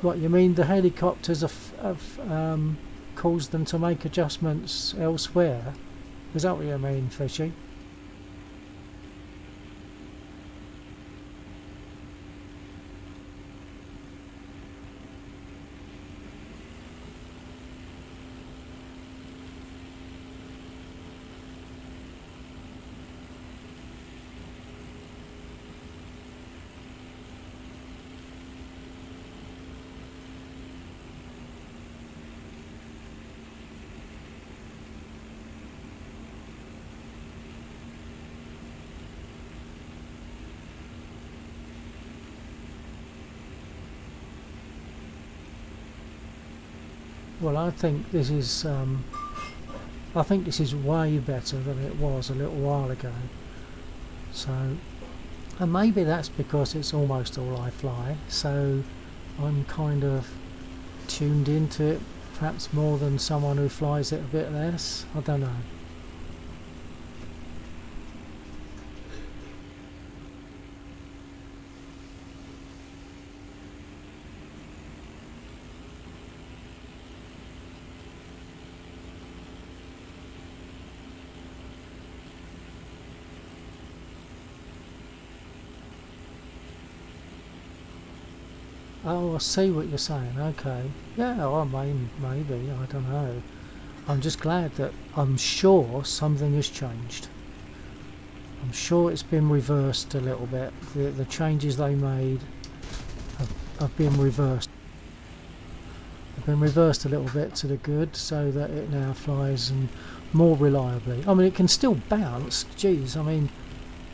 What, you mean the helicopters have caused them to make adjustments elsewhere? Is that what you mean, Fishy? Well, I think this is way better than it was a little while ago. So, and maybe that's because it's almost all I fly, so I'm kind of tuned into it, perhaps more than someone who flies it a bit less. I don't know. Oh, I see what you're saying. Okay. Yeah, well, maybe. I don't know. I'm just glad that I'm sure something has changed. I'm sure it's been reversed a little bit. The changes they made have been reversed. They've been reversed a little bit to the good, so that it now flies and more reliably. I mean, it can still bounce. Geez, I mean,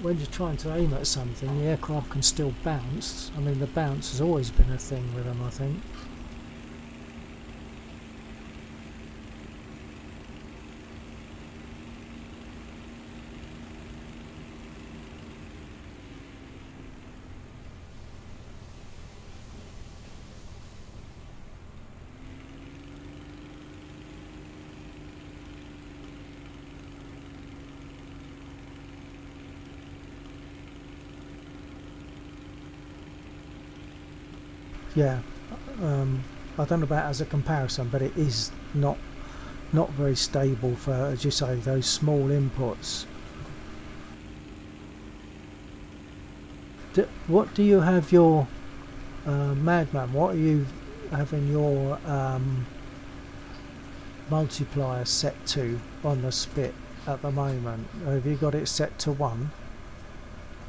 when you're trying to aim at something, the aircraft can still bounce. I mean, the bounce has always been a thing with them, I think. Yeah, I don't know about as a comparison, but it is not very stable for, as you say, those small inputs. What do you have your Madman? What are you having your multiplier set to on the spit at the moment? Have you got it set to 1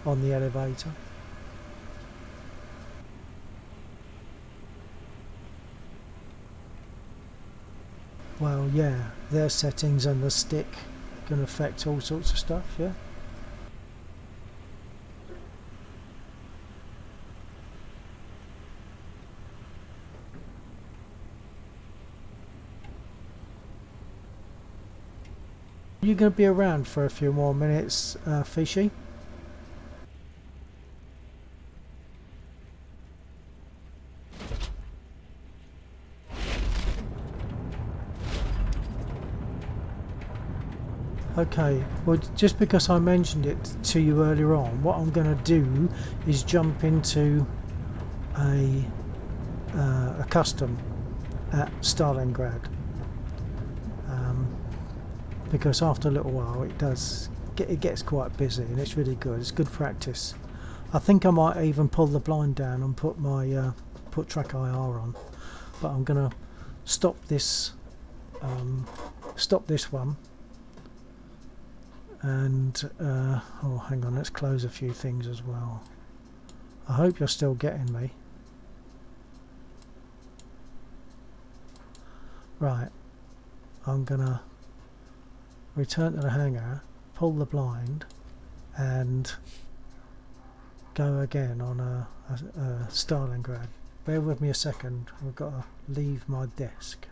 on the elevator? Well, yeah, their settings and the stick can affect all sorts of stuff, yeah. You're going to be around for a few more minutes, Fishy? Okay, well, just because I mentioned it to you earlier on, what I'm going to do is jump into a custom at Stalingrad, because after a little while it gets quite busy, and it's really good. It's good practice. I think I might even pull the blind down and put my put track IR on, but I'm going to stop this stop this one, and oh, hang on, let's close a few things as well. I hope you're still getting me. Right, I'm gonna return to the hangar, pull the blind, and go again on a Stalingrad. Bear with me a second, I've got to leave my desk.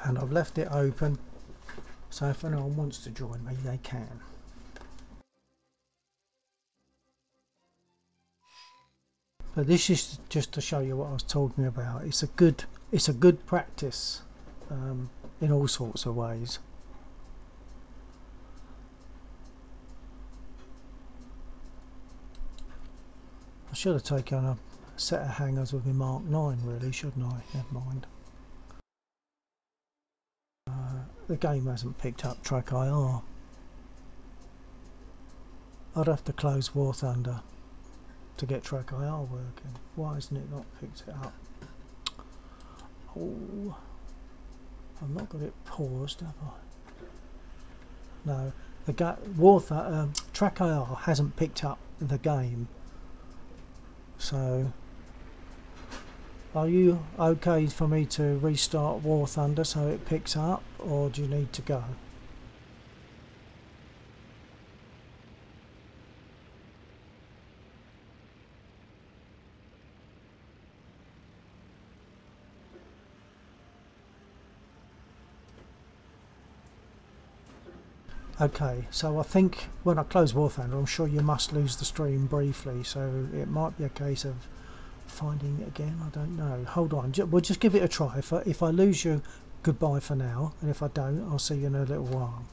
And I've left it open, so if anyone wants to join me, they can. But this is just to show you what I was talking about. It's a good practice in all sorts of ways. I should have taken a set of hangers with my Mark 9 really, shouldn't I? Never mind. The game hasn't picked up Track IR. I'd have to close War Thunder to get Track IR working. Why hasn't it not picked it up? Oh, I've not got it paused, have I? No, the Track IR hasn't picked up the game. So, are you okay for me to restart War Thunder so it picks up, or do you need to go? Okay, so I think when I close War Thunder, I'm sure you must lose the stream briefly, so it might be a case of finding it again. I don't know. Hold on, we'll just give it a try. If I lose you, goodbye for now, and if I don't, I'll see you in a little while.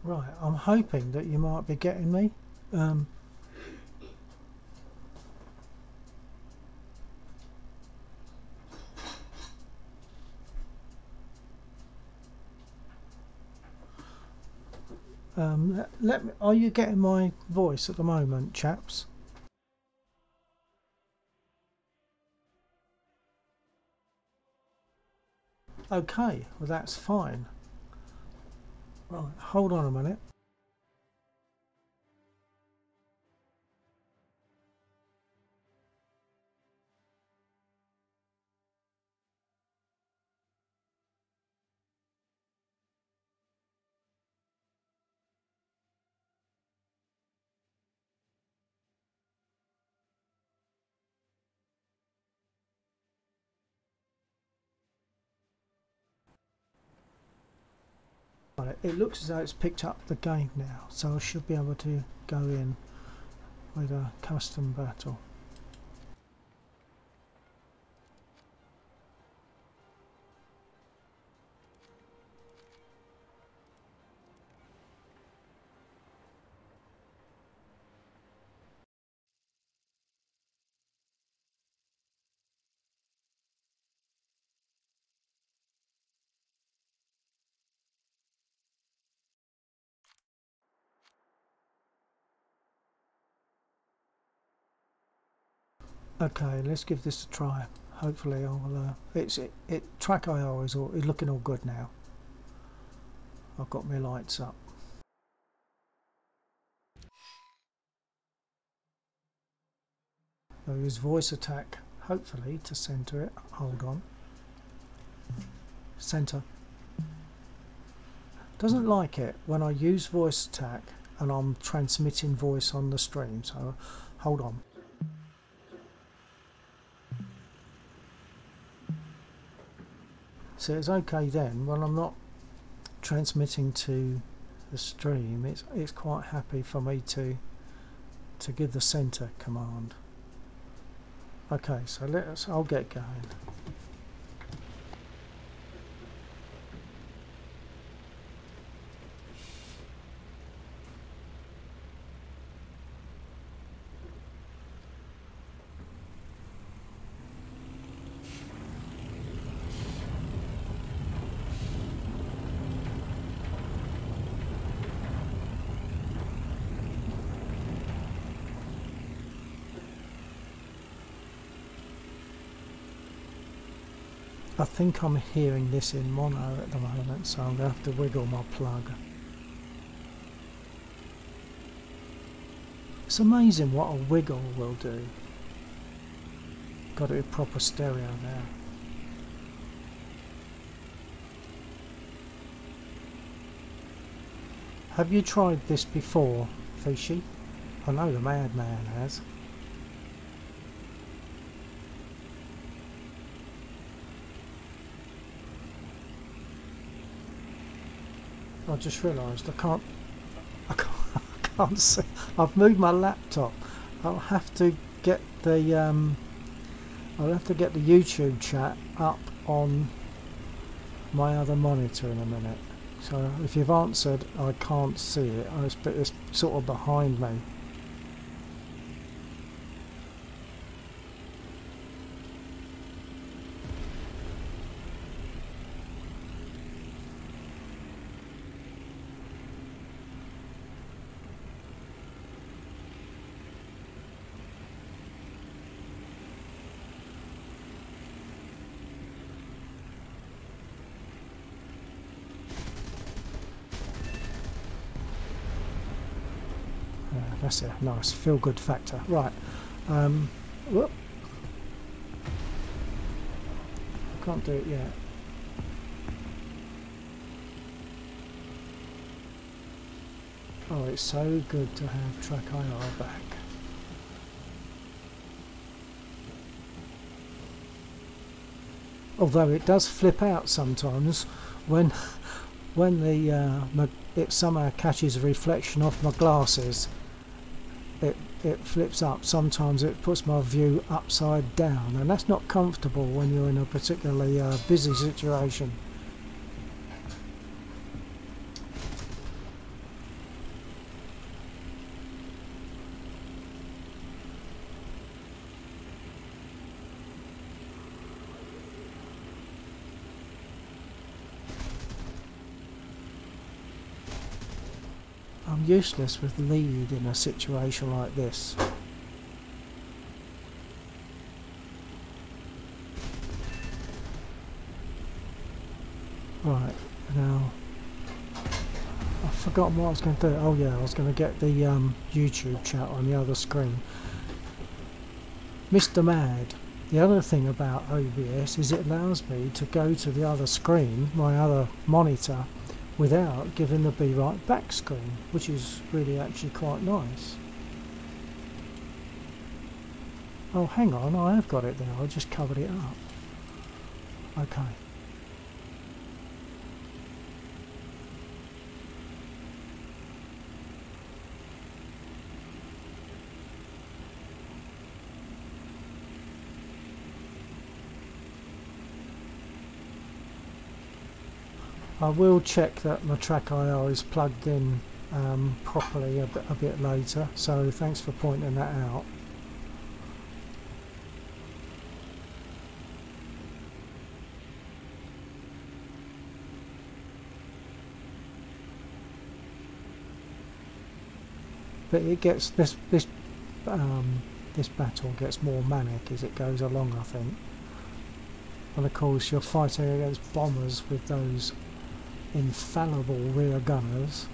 Right, I'm hoping that you might be getting me. Let me, are you getting my voice at the moment, chaps? Okay, well that's fine. Right, hold on a minute. Right, it looks as though it's picked up the game now, so I should be able to go in with a custom battle. Okay, let's give this a try. Hopefully I'll track IO is looking all good now. I've got my lights up. I'll use voice attack, hopefully, to center it. Hold on. Center. Doesn't like it when I use voice attack and I'm transmitting voice on the stream, so hold on. So it's okay then when I'm not transmitting to the stream. It's quite happy for me to give the center command. Okay, so I'll get going. I think I'm hearing this in mono at the moment, so I'm going to have to wiggle my plug. It's amazing what a wiggle will do. Got it in proper stereo now. Have you tried this before, Fishy? I know the madman has. I just realised I can't see. I've moved my laptop. I'll have to get the YouTube chat up on my other monitor in a minute. So if you've answered, I can't see it. It's sort of behind me. That's a nice feel-good factor. Right. Whoop. I can't do it yet. Oh, it's so good to have track IR back. Although it does flip out sometimes when it somehow catches a reflection off my glasses. It flips up. Sometimes it puts my view upside down, and that's not comfortable when you're in a particularly busy situation. I'm useless with lead in a situation like this. Right, now I've forgotten what I was going to do. Oh yeah, I was going to get the YouTube chat on the other screen. Mr. Mad, the other thing about OBS is it allows me to go to the other screen, my other monitor, without giving the Be Right Back screen, which is really actually quite nice. Oh, hang on, I have got it there, I just covered it up. Okay. I will check that my track IO is plugged in properly a bit later, so thanks for pointing that out. But it gets this battle gets more manic as it goes along, I think. And of course you're fighting against bombers with those infallible rear gunners,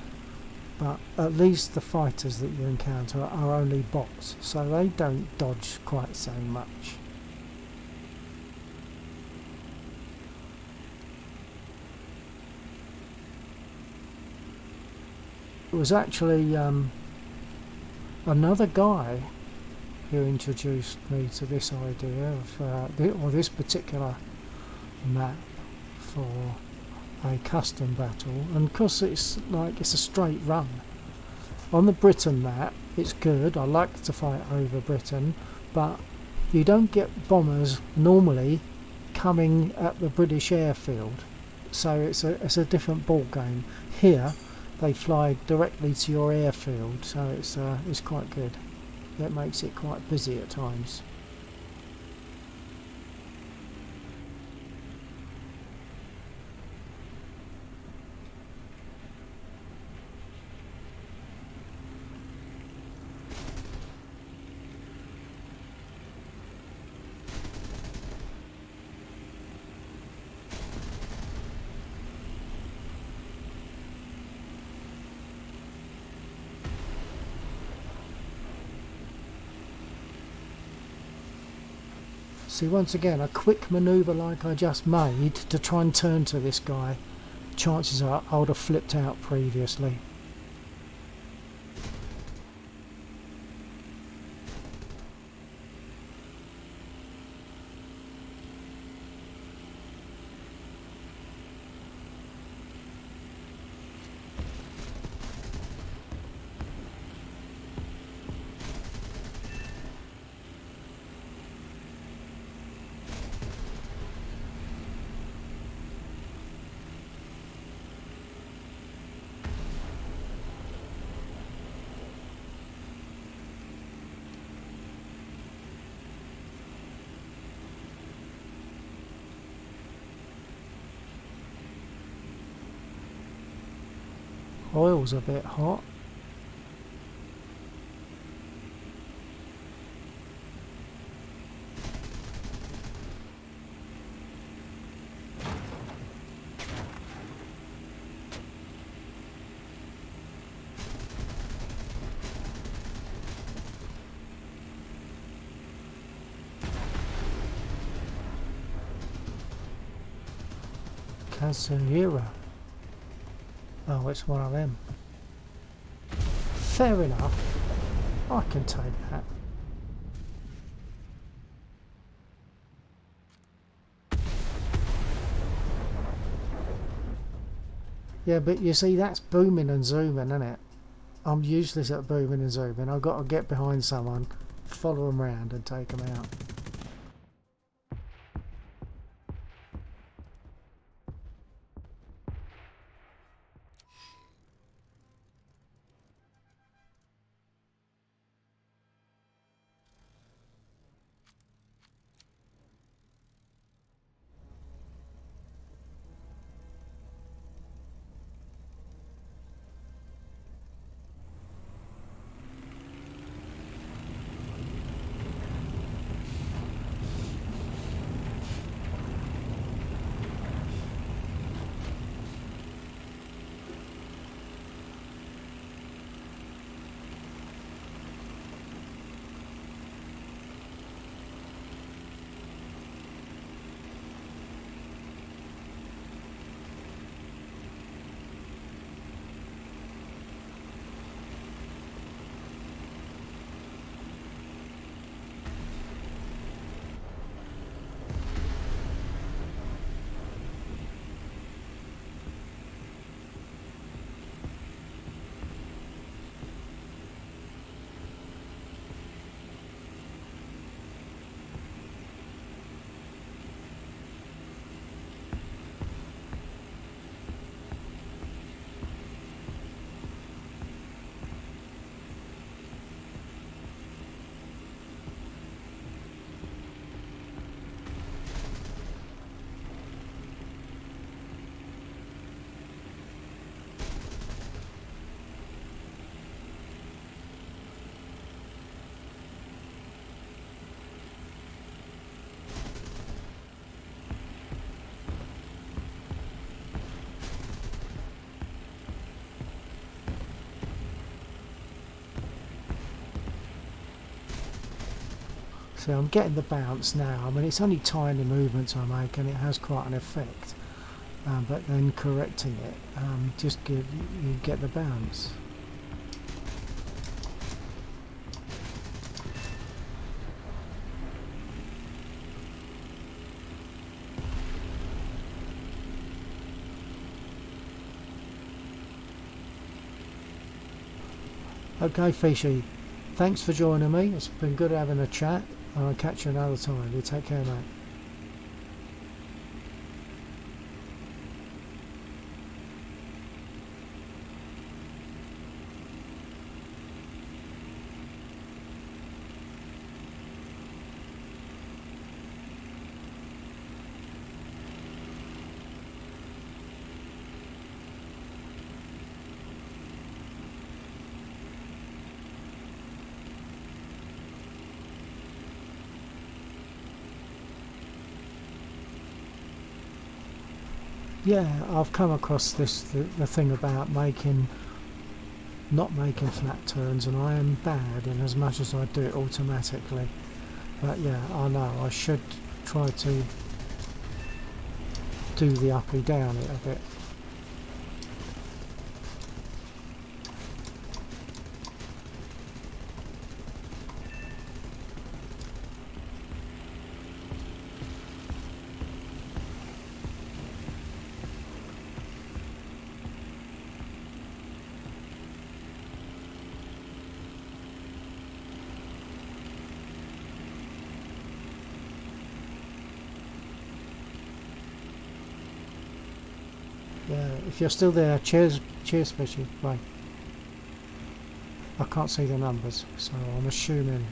but at least the fighters that you encounter are only bots, so they don't dodge quite so much. It was actually another guy who introduced me to this idea of this particular map for a custom battle, and because it's a straight run. On the Britain map it's good, I like to fight over Britain, but you don't get bombers normally coming at the British airfield, so it's a different ball game. Here they fly directly to your airfield, so it's quite good. That makes it quite busy at times. See, once again, a quick manoeuvre like I just made to try and turn to this guy, chances are I would have flipped out previously. Oil's a bit hot. Kazuhira. Oh, it's one of them. Fair enough. I can take that. Yeah, but you see, that's booming and zooming, isn't it? I'm useless at booming and zooming. I've got to get behind someone, follow them round and take them out. So I'm getting the bounce now. I mean, it's only tiny movements I make and it has quite an effect. But then correcting it, you get the bounce. Okay, Fishy, thanks for joining me. It's been good having a chat. I'll catch you another time. You take care, mate. Yeah, I've come across the thing about not making flat turns, and I am bad in as much as I do it automatically. But yeah, I know I should try to do the uppy down it a bit. Yeah, if you're still there, cheers, Fishy. Bye. I can't see the numbers, so I'm assuming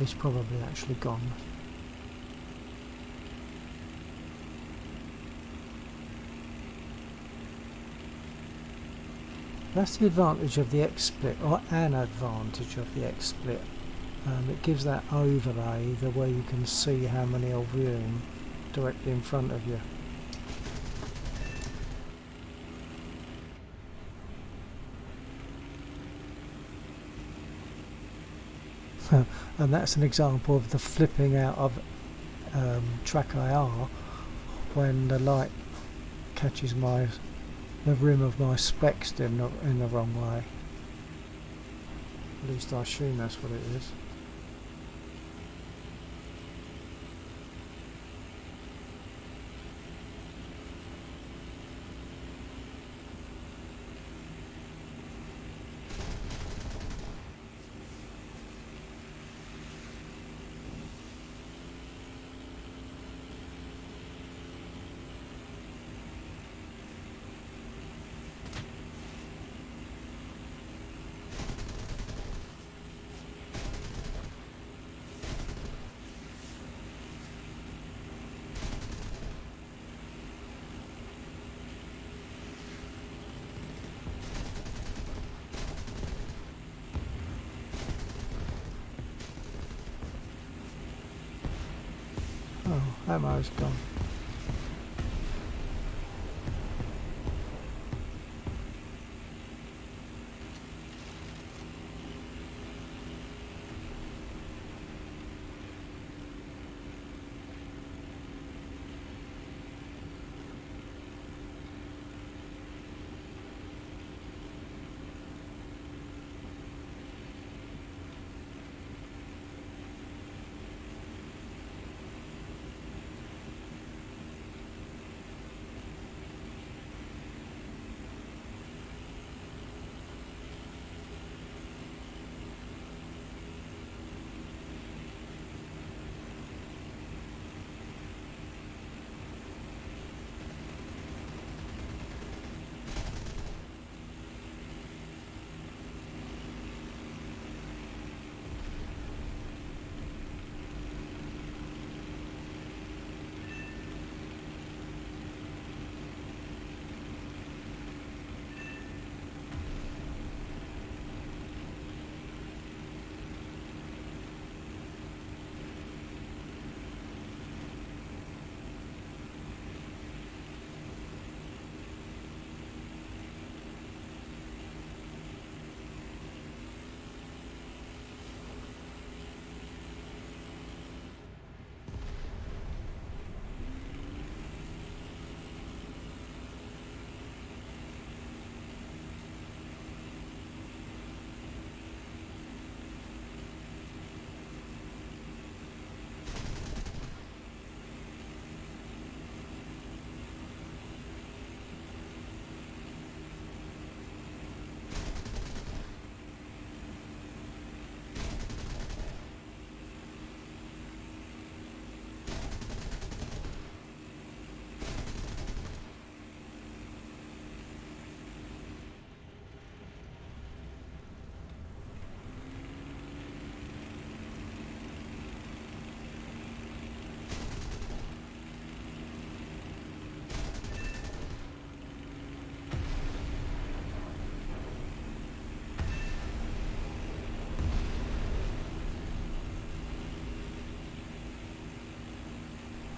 he's probably actually gone. That's the advantage of the X-split, or an advantage of the X-split. It gives that overlay where you can see how many are viewing directly in front of you. And that's an example of the flipping out of track IR when the light catches the rim of my specs in the wrong way. At least I assume that's what it is. Oh, ammo's gone.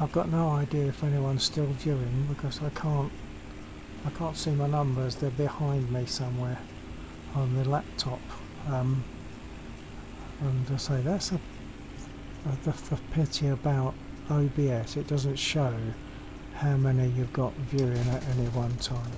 I've got no idea if anyone's still viewing because I can't see my numbers. They're behind me somewhere on the laptop. And I say that's the pity about OBS. It doesn't show how many you've got viewing at any one time.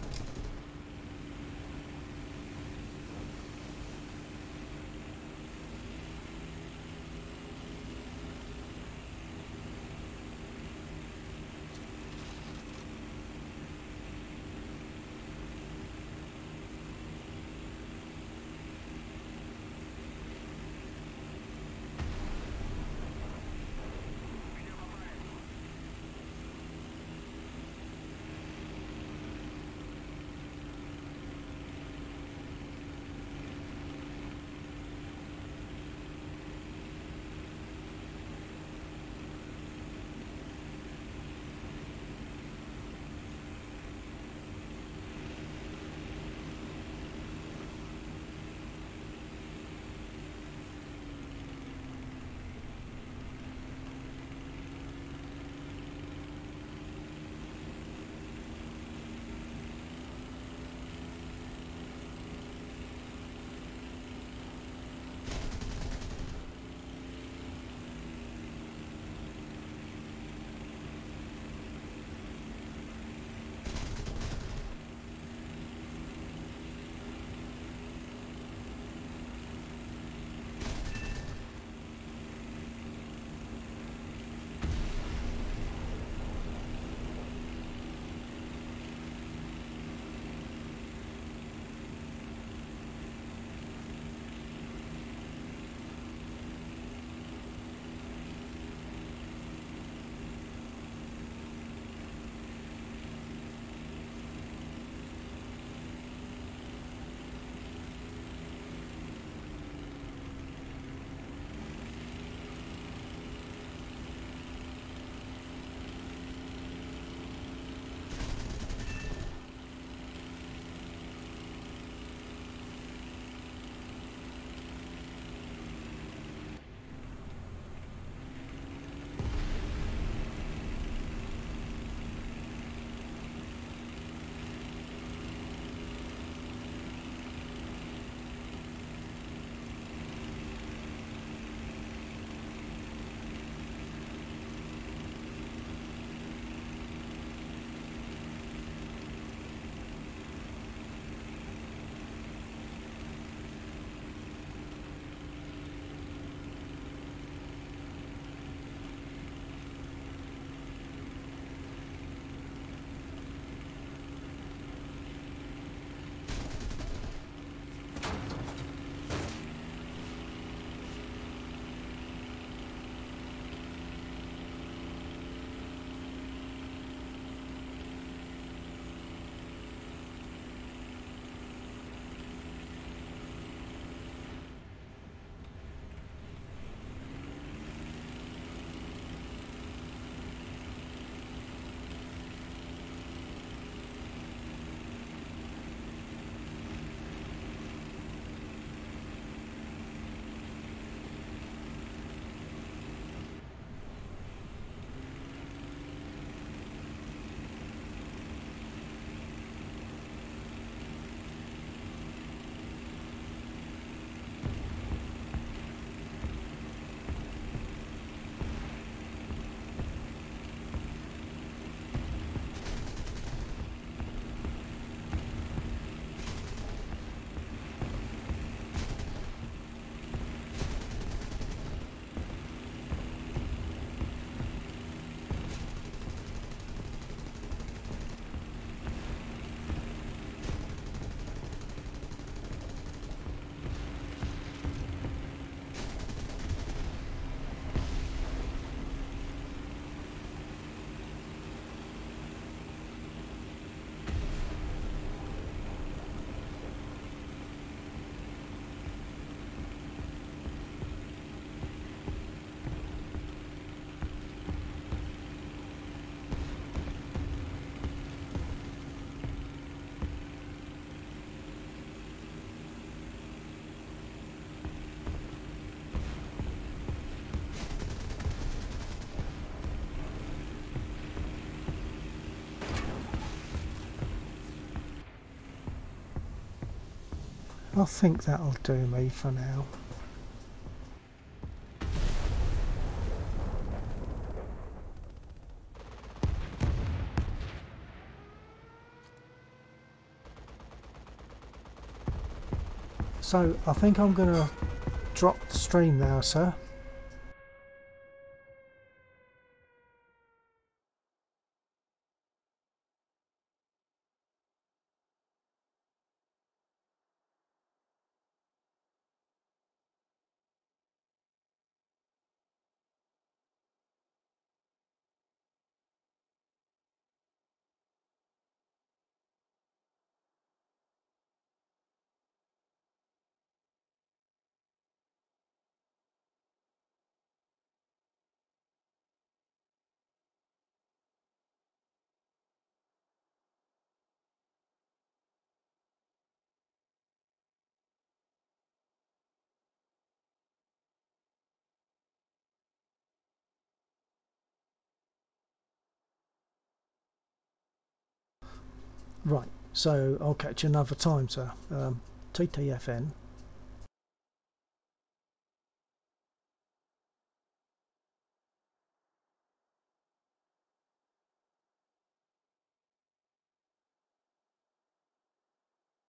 I think that'll do me for now. So I think I'm going to drop the stream now, sir. Right, so I'll catch you another time, sir. TTFN.